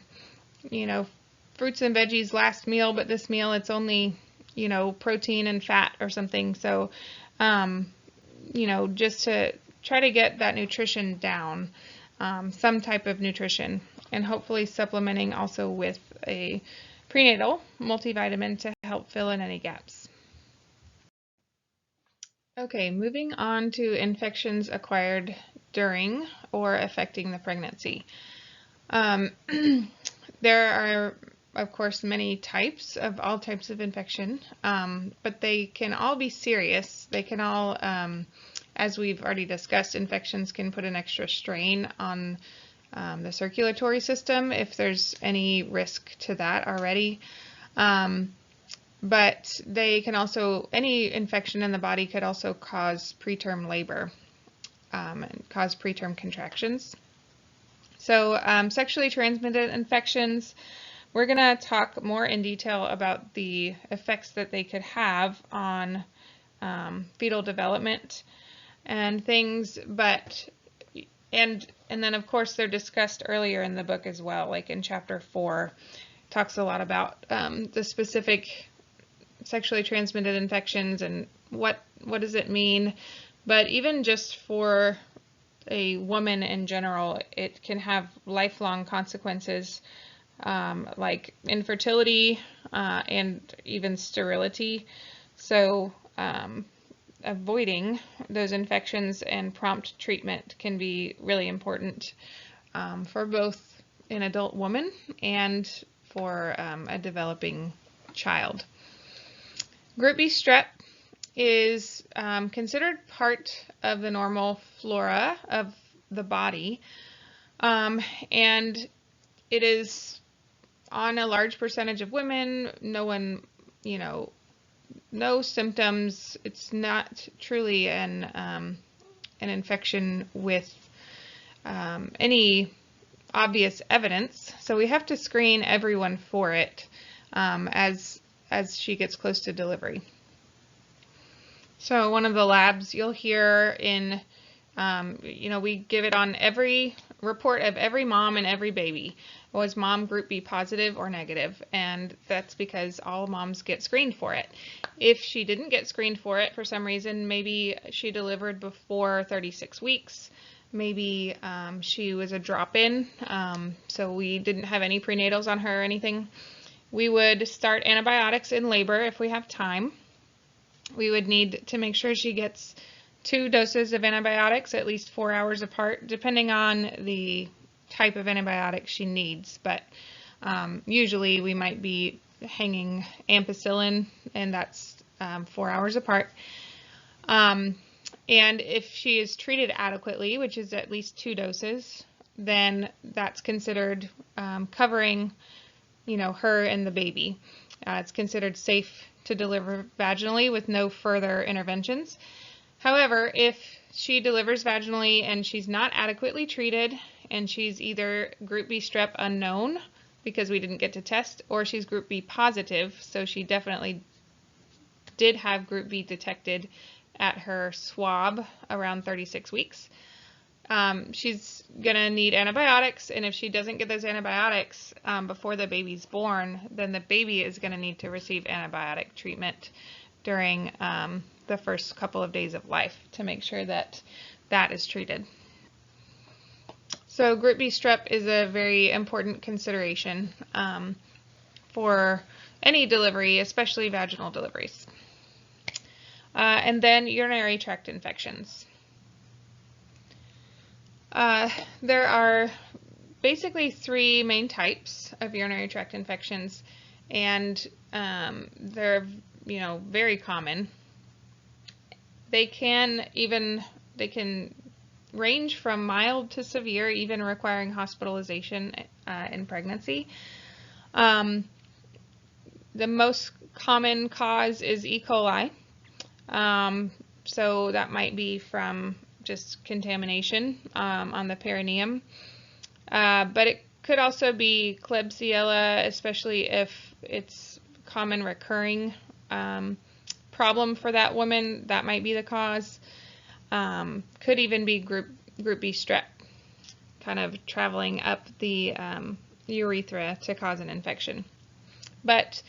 fruits and veggies last meal, but this meal it's only protein and fat or something. So, just to try to get that nutrition down, some type of nutrition, and hopefully supplementing also with a prenatal multivitamin to help fill in any gaps. Okay, moving on to infections acquired during or affecting the pregnancy. There are, of course, many types of all types of infection, but they can all be serious. They can all, as we've already discussed, infections can put an extra strain on the circulatory system if there's any risk to that already. But they can also, any infection in the body could also cause preterm labor and cause preterm contractions. So sexually transmitted infections, we're going to talk more in detail about the effects that they could have on fetal development and things, and then of course they're discussed earlier in the book as well, like in chapter 4, talks a lot about the specific sexually transmitted infections and what does it mean. But even just for a woman in general, it can have lifelong consequences, like infertility and even sterility. So avoiding those infections and prompt treatment can be really important for both an adult woman and for a developing child. Group B strep is considered part of the normal flora of the body, and it is on a large percentage of women. No symptoms. It's not truly an infection with any obvious evidence, so we have to screen everyone for it as she gets close to delivery. So one of the labs you'll hear in, we give it on every report of every mom and every baby. Was mom group B positive or negative? And that's because all moms get screened for it. If she didn't get screened for it for some reason, maybe she delivered before 36 weeks, maybe she was a drop-in, so we didn't have any prenatals on her or anything, we would start antibiotics in labor if we have time. We would need to make sure she gets 2 doses of antibiotics at least 4 hours apart, depending on the type of antibiotic she needs. But usually we might be hanging ampicillin, and that's 4 hours apart. And if she is treated adequately, which is at least 2 doses, then that's considered covering her and the baby. It's considered safe to deliver vaginally with no further interventions. However, if she delivers vaginally and she's not adequately treated, and she's either group B strep unknown because we didn't get to test, or she's group B positive, so she definitely did have group B detected at her swab around 36 weeks, she's going to need antibiotics, and if she doesn't get those antibiotics before the baby's born, then the baby is going to need to receive antibiotic treatment during the first couple of days of life to make sure that that is treated. So group B strep is a very important consideration for any delivery, especially vaginal deliveries. And then urinary tract infections. There are basically 3 main types of urinary tract infections, and they're very common. They can range from mild to severe, even requiring hospitalization in pregnancy. The most common cause is E. coli, so that might be from just contamination on the perineum, but it could also be Klebsiella, especially if it's common recurring problem for that woman. That might be the cause. Could even be group B strep, kind of traveling up the urethra to cause an infection. But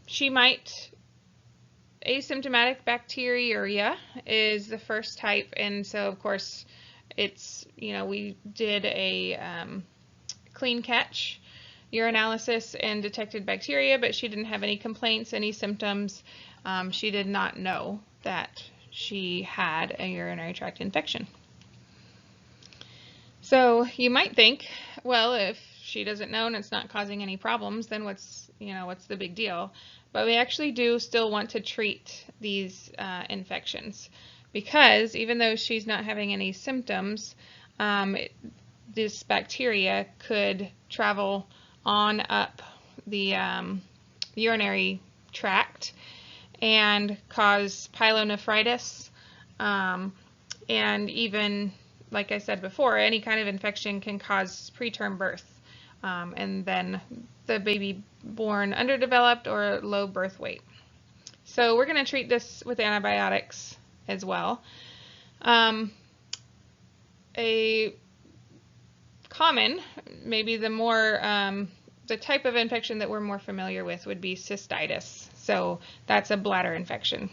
She might, asymptomatic bacteriuria is the first type, and so of course it's, we did a clean catch urinalysis and detected bacteria, but she didn't have any complaints, any symptoms. She did not know that she had a urinary tract infection. So you might think, well, if she doesn't know and it's not causing any problems, then what's the big deal? But we actually do still want to treat these infections, because even though she's not having any symptoms, this bacteria could travel on up the urinary tract and cause pyelonephritis, and even, like I said before, any kind of infection can cause preterm birth, and then the baby born underdeveloped or low birth weight. So we're going to treat this with antibiotics as well. A common, maybe the type of infection that we're more familiar with would be cystitis. So that's a bladder infection.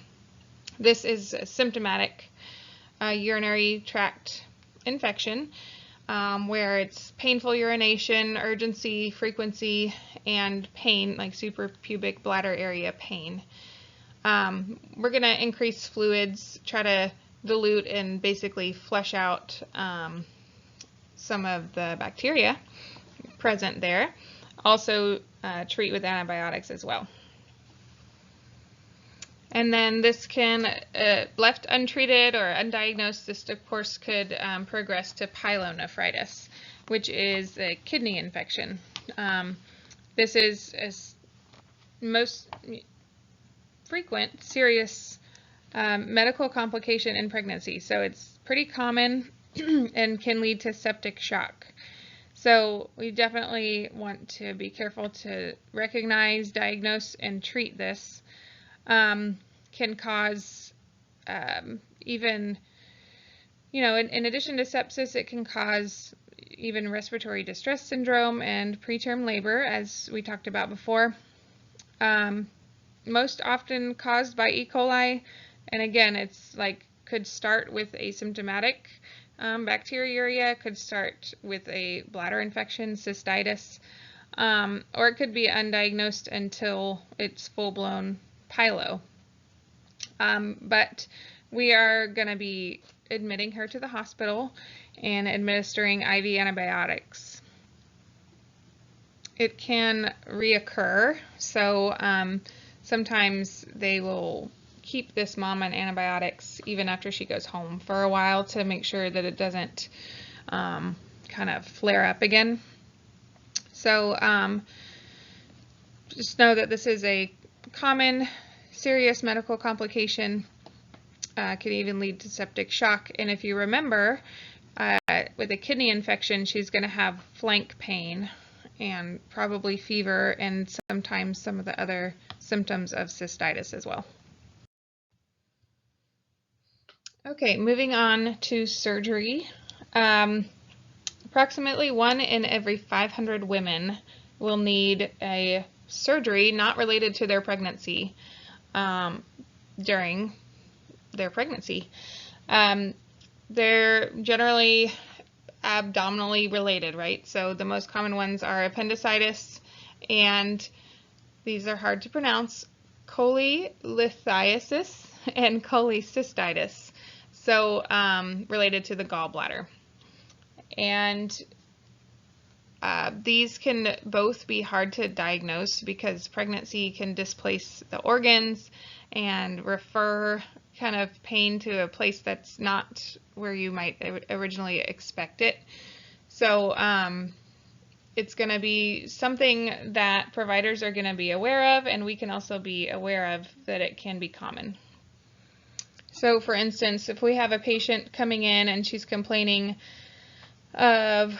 This is a symptomatic urinary tract infection, where it's painful urination, urgency, frequency, and pain, like suprapubic bladder area pain. We're going to increase fluids, try to dilute and basically flush out some of the bacteria present there. Also treat with antibiotics as well. And then this can, left untreated or undiagnosed, this of course could progress to pyelonephritis, which is a kidney infection. This is most frequent serious medical complication in pregnancy. So it's pretty common and can lead to septic shock. So we definitely want to be careful to recognize, diagnose, and treat this. Can cause even, in addition to sepsis, it can cause even respiratory distress syndrome and preterm labor, as we talked about before. Most often caused by E. coli, and again, it's could start with asymptomatic bacteriuria, could start with a bladder infection, cystitis, or it could be undiagnosed until it's full-blown pyelo. But we are going to be admitting her to the hospital and administering IV antibiotics. It can reoccur, so sometimes they will keep this mom on antibiotics even after she goes home for a while to make sure that it doesn't kind of flare up again. So just know that this is a common serious medical complication, could even lead to septic shock. And if you remember, with a kidney infection, she's going to have flank pain and probably fever and sometimes some of the other symptoms of cystitis as well. Okay, moving on to surgery. Approximately 1 in every 500 women will need a surgery not related to their pregnancy during their pregnancy. They're generally abdominally related, right? So the most common ones are appendicitis, and these are hard to pronounce, cholelithiasis and cholecystitis, so related to the gallbladder. And these can both be hard to diagnose because pregnancy can displace the organs and refer kind of pain to a place that's not where you might originally expect it. So it's going to be something that providers are going to be aware of, and we can also be aware of that it can be common. So for instance, if we have a patient coming in and she's complaining of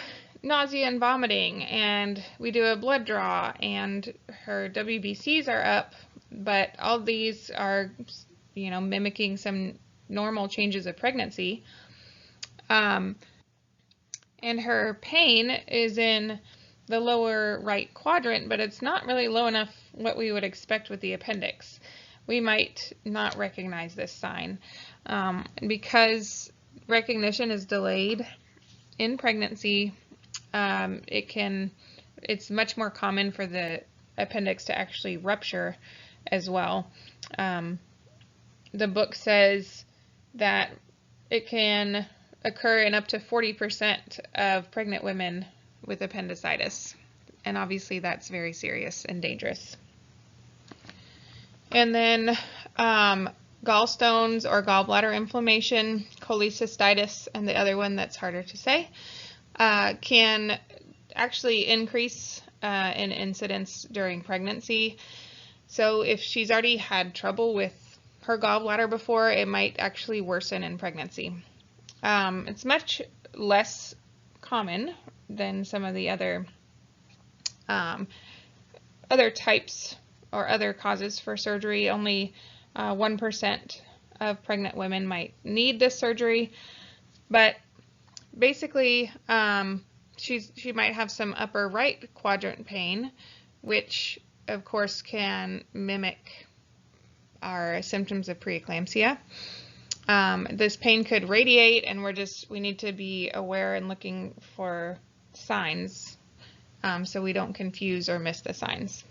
nausea and vomiting, and we do a blood draw and her WBCs are up, but all these are, mimicking some normal changes of pregnancy, and her pain is in the lower right quadrant, but it's not really low enough what we would expect with the appendix. We might not recognize this sign. Because recognition is delayed in pregnancy, it's much more common for the appendix to actually rupture as well. The book says that it can occur in up to 40% of pregnant women with appendicitis. And obviously that's very serious and dangerous. And then gallstones or gallbladder inflammation, cholecystitis, and the other one that's harder to say, can actually increase in incidence during pregnancy. So if she's already had trouble with her gallbladder before, it might actually worsen in pregnancy. It's much less common than some of the other types or other causes for surgery. Only 1% of pregnant women might need this surgery, but basically she might have some upper right quadrant pain, which of course can mimic our symptoms of preeclampsia. This pain could radiate, and we need to be aware and looking for signs so we don't confuse or miss the signs.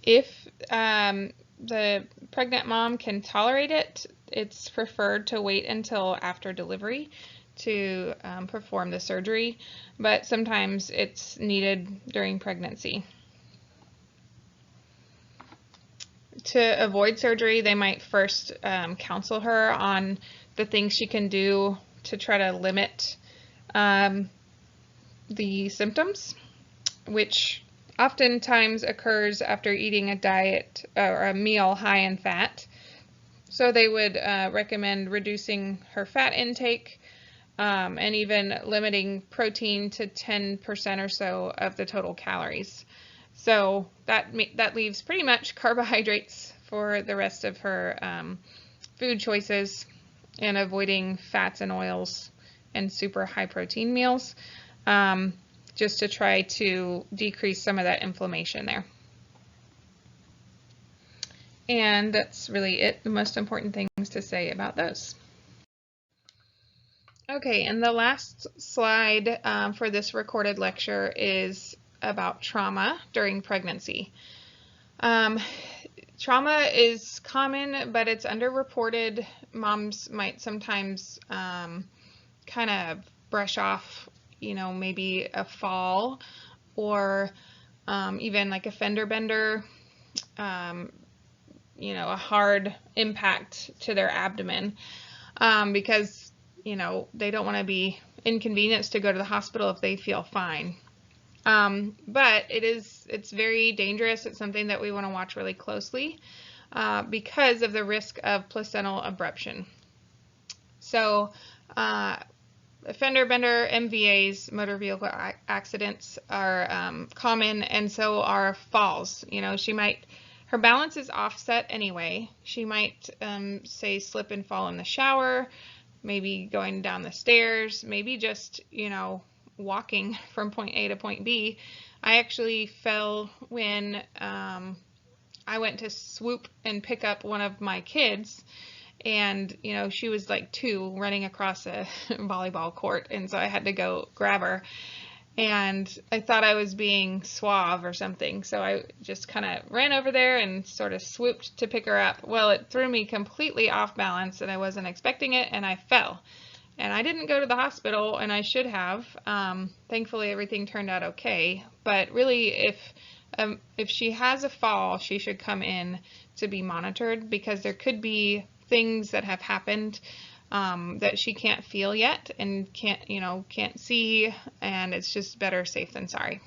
If the pregnant mom can tolerate it, it's preferred to wait until after delivery to perform the surgery, but sometimes it's needed during pregnancy. To avoid surgery, they might first counsel her on the things she can do to try to limit the symptoms, which oftentimes occurs after eating a diet or a meal high in fat. So they would recommend reducing her fat intake and even limiting protein to 10% or so of the total calories. So that leaves pretty much carbohydrates for the rest of her food choices, and avoiding fats and oils and super high protein meals, just to try to decrease some of that inflammation there. And that's really it, the most important things to say about those. Okay, and the last slide for this recorded lecture is about trauma during pregnancy. Trauma is common, but it's underreported. Moms might sometimes kind of brush off, maybe a fall or even like a fender bender, a hard impact to their abdomen because, they don't want to be inconvenienced to go to the hospital if they feel fine. But it's very dangerous. It's something that we want to watch really closely because of the risk of placental abruption. So fender bender, MVAs, motor vehicle accidents are common, and so are falls. Her balance is offset anyway. She might say slip and fall in the shower, maybe going down the stairs, maybe just walking from point A to point B. I actually fell when I went to swoop and pick up one of my kids, and she was like 2 running across a volleyball court, and so I had to go grab her, and I thought I was being suave or something, so I just kind of ran over there and sort of swooped to pick her up. Well, it threw me completely off balance, and I wasn't expecting it, and I fell. And I didn't go to the hospital, and I should have. Thankfully, everything turned out okay. But really, if she has a fall, she should come in to be monitored, because there could be things that have happened that she can't feel yet and can't see, and it's just better safe than sorry.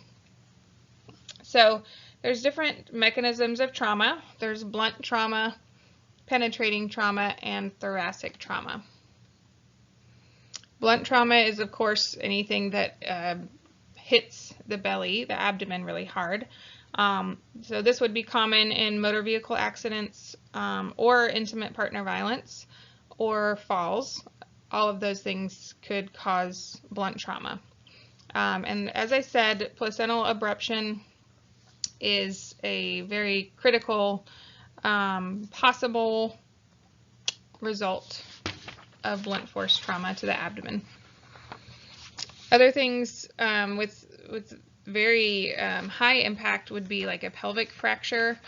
So there's different mechanisms of trauma. There's blunt trauma, penetrating trauma, and thoracic trauma. Blunt trauma is, of course, anything that hits the belly, the abdomen, really hard. So this would be common in motor vehicle accidents or intimate partner violence or falls. All of those things could cause blunt trauma. And as I said, placental abruption is a very critical possible result of blunt force trauma to the abdomen. Other things with very high impact would be like a pelvic fracture.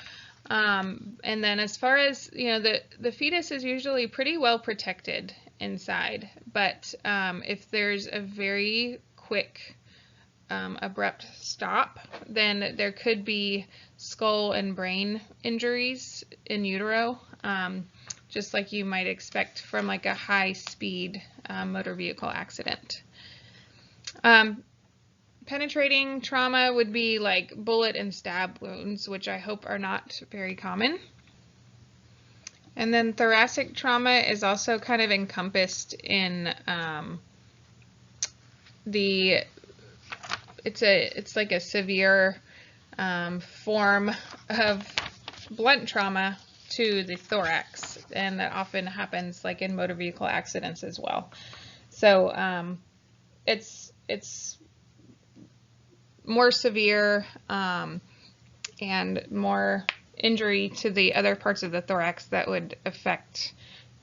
And then as far as, the fetus is usually pretty well protected inside, but if there's a very quick abrupt stop, then there could be skull and brain injuries in utero, just like you might expect from like a high-speed motor vehicle accident. Penetrating trauma would be like bullet and stab wounds, which I hope are not very common. And then thoracic trauma is also kind of encompassed in it's like a severe form of blunt trauma to the thorax, and that often happens like in motor vehicle accidents as well. So it's more severe and more injury to the other parts of the thorax that would affect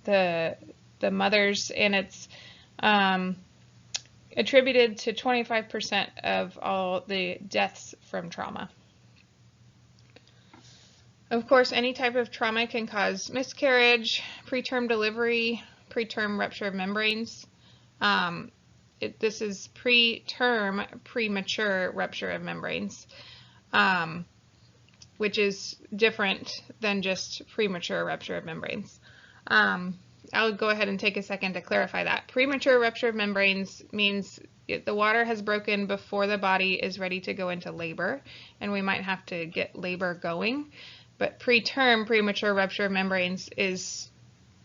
the mothers, and it's attributed to 25% of all the deaths from trauma. Of course, any type of trauma can cause miscarriage, preterm delivery, preterm rupture of membranes. This is preterm premature rupture of membranes, which is different than just premature rupture of membranes. I'll go ahead and take a second to clarify that. Premature rupture of membranes means the water has broken before the body is ready to go into labor, and we might have to get labor going. But preterm premature rupture of membranes is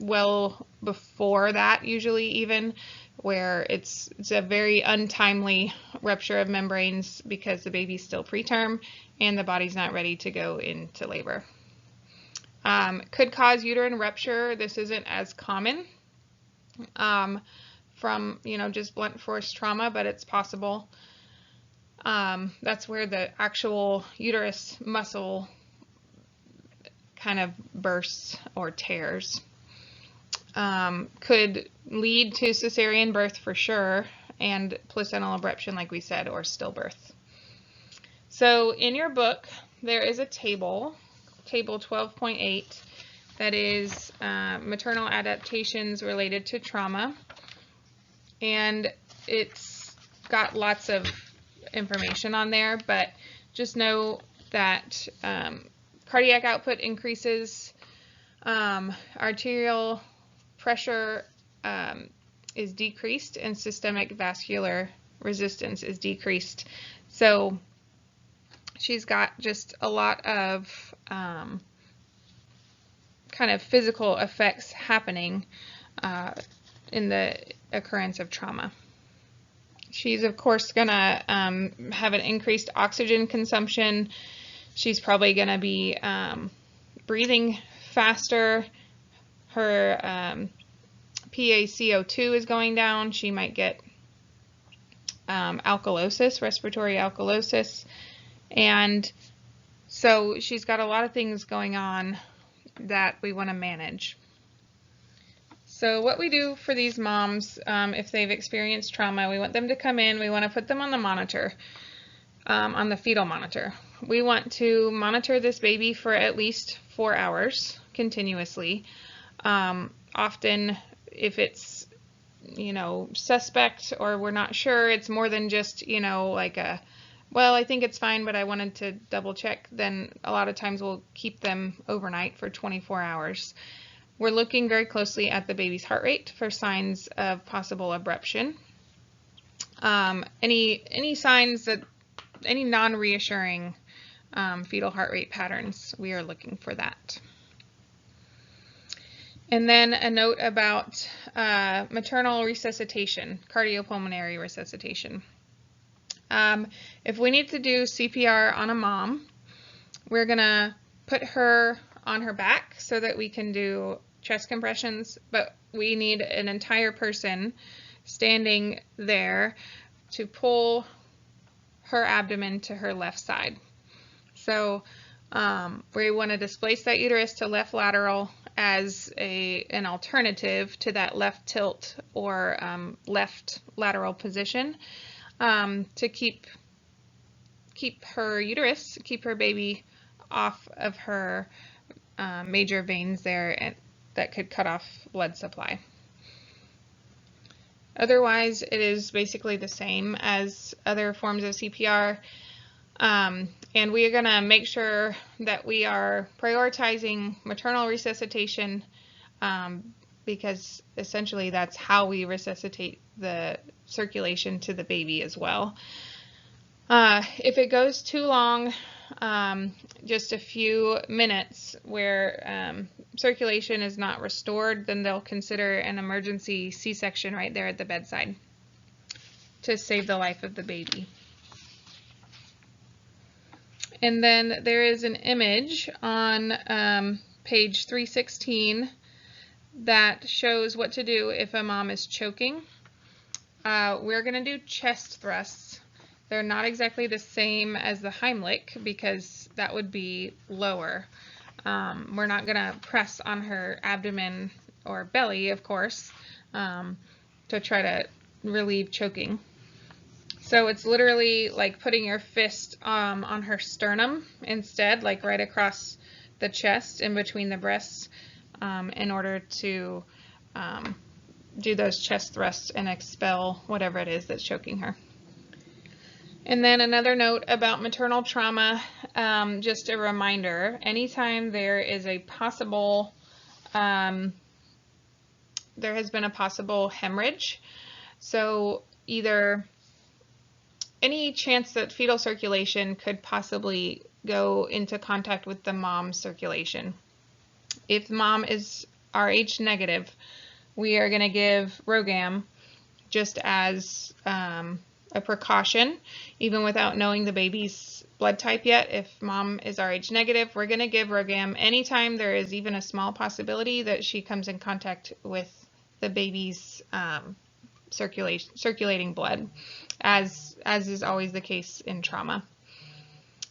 well before that, usually even, where it's a very untimely rupture of membranes because the baby's still preterm and the body's not ready to go into labor. Could cause uterine rupture. This isn't as common from just blunt force trauma, but it's possible. That's where the actual uterus muscle kind of bursts or tears. Could lead to cesarean birth for sure, and placental abruption, like we said, or stillbirth. So in your book, there is a table 12.8, that is maternal adaptations related to trauma, and it's got lots of information on there, but just know that cardiac output increases, arterial pressure is decreased, and systemic vascular resistance is decreased. So she's got just a lot of kind of physical effects happening in the occurrence of trauma. She's of course gonna have an increased oxygen consumption. She's probably gonna be breathing faster. Her PaCO2 is going down. She might get alkalosis, respiratory alkalosis, and so she's got a lot of things going on that we want to manage. So what we do for these moms, if they've experienced trauma, we want them to come in, we want to put them on the monitor, on the fetal monitor. We want to monitor this baby for at least 4 hours continuously. Often if it's, suspect or we're not sure, it's more than just, like well, I think it's fine, but I wanted to double check, then a lot of times we'll keep them overnight for 24 hours. We're looking very closely at the baby's heart rate for signs of possible abruption. Any signs that, any non-reassuring fetal heart rate patterns, we are looking for that. And then a note about maternal resuscitation, cardiopulmonary resuscitation. If we need to do CPR on a mom, we're gonna put her on her back so that we can do chest compressions, but we need an entire person standing there to pull her abdomen to her left side. So we want to displace that uterus to left lateral as an alternative to that left tilt or left lateral position to keep her uterus, keep her baby off of her major veins there and that could cut off blood supply. Otherwise, it is basically the same as other forms of CPR. And we are going to make sure that we are prioritizing maternal resuscitation because essentially that's how we resuscitate the circulation to the baby as well. If it goes too long, just a few minutes where circulation is not restored, then they'll consider an emergency C-section right there at the bedside to save the life of the baby. And then there is an image on page 316 that shows what to do if a mom is choking. We're going to do chest thrusts. They're not exactly the same as the Heimlich because that would be lower. We're not going to press on her abdomen or belly, of course, to try to relieve choking. So it's literally like putting your fist on her sternum instead, like right across the chest in between the breasts in order to do those chest thrusts and expel whatever it is that's choking her. And then another note about maternal trauma, just a reminder, anytime there is a possible, there has been a possible hemorrhage, so either any chance that fetal circulation could possibly go into contact with the mom's circulation. If mom is Rh negative, we are going to give RhoGAM just as a precaution, even without knowing the baby's blood type yet. If mom is Rh negative, we're going to give RhoGAM anytime there is even a small possibility that she comes in contact with the baby's circulating blood, as is always the case in trauma.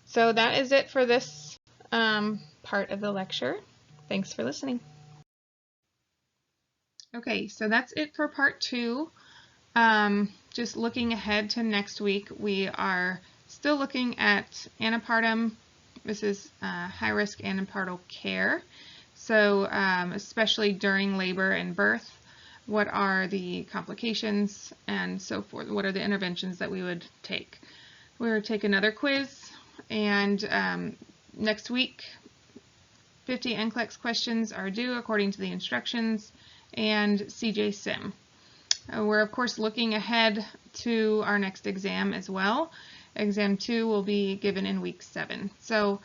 So that is it for this part of the lecture. Thanks for listening. Okay, so that's it for part 2. Just looking ahead to next week, we are still looking at antepartum. This is high-risk antepartal care. So especially during labor and birth, what are the complications and so forth? What are the interventions that we would take? We will take another quiz, and next week 50 NCLEX questions are due according to the instructions, and CJ Sim. We're of course looking ahead to our next exam as well. Exam 2 will be given in week 7. So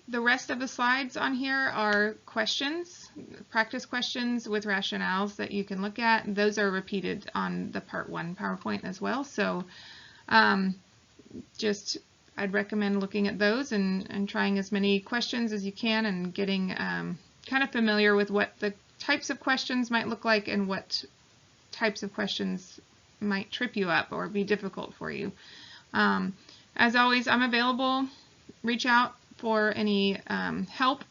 the rest of the slides on here are questions, practice questions with rationales that you can look at. Those are repeated on the part 1 PowerPoint as well. So I'd recommend looking at those and trying as many questions as you can and getting kind of familiar with what the types of questions might look like and what types of questions might trip you up or be difficult for you. As always, I'm available. Reach out for any help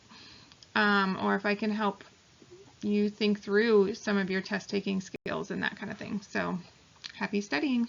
or if I can help you think through some of your test taking skills and that kind of thing. So happy studying.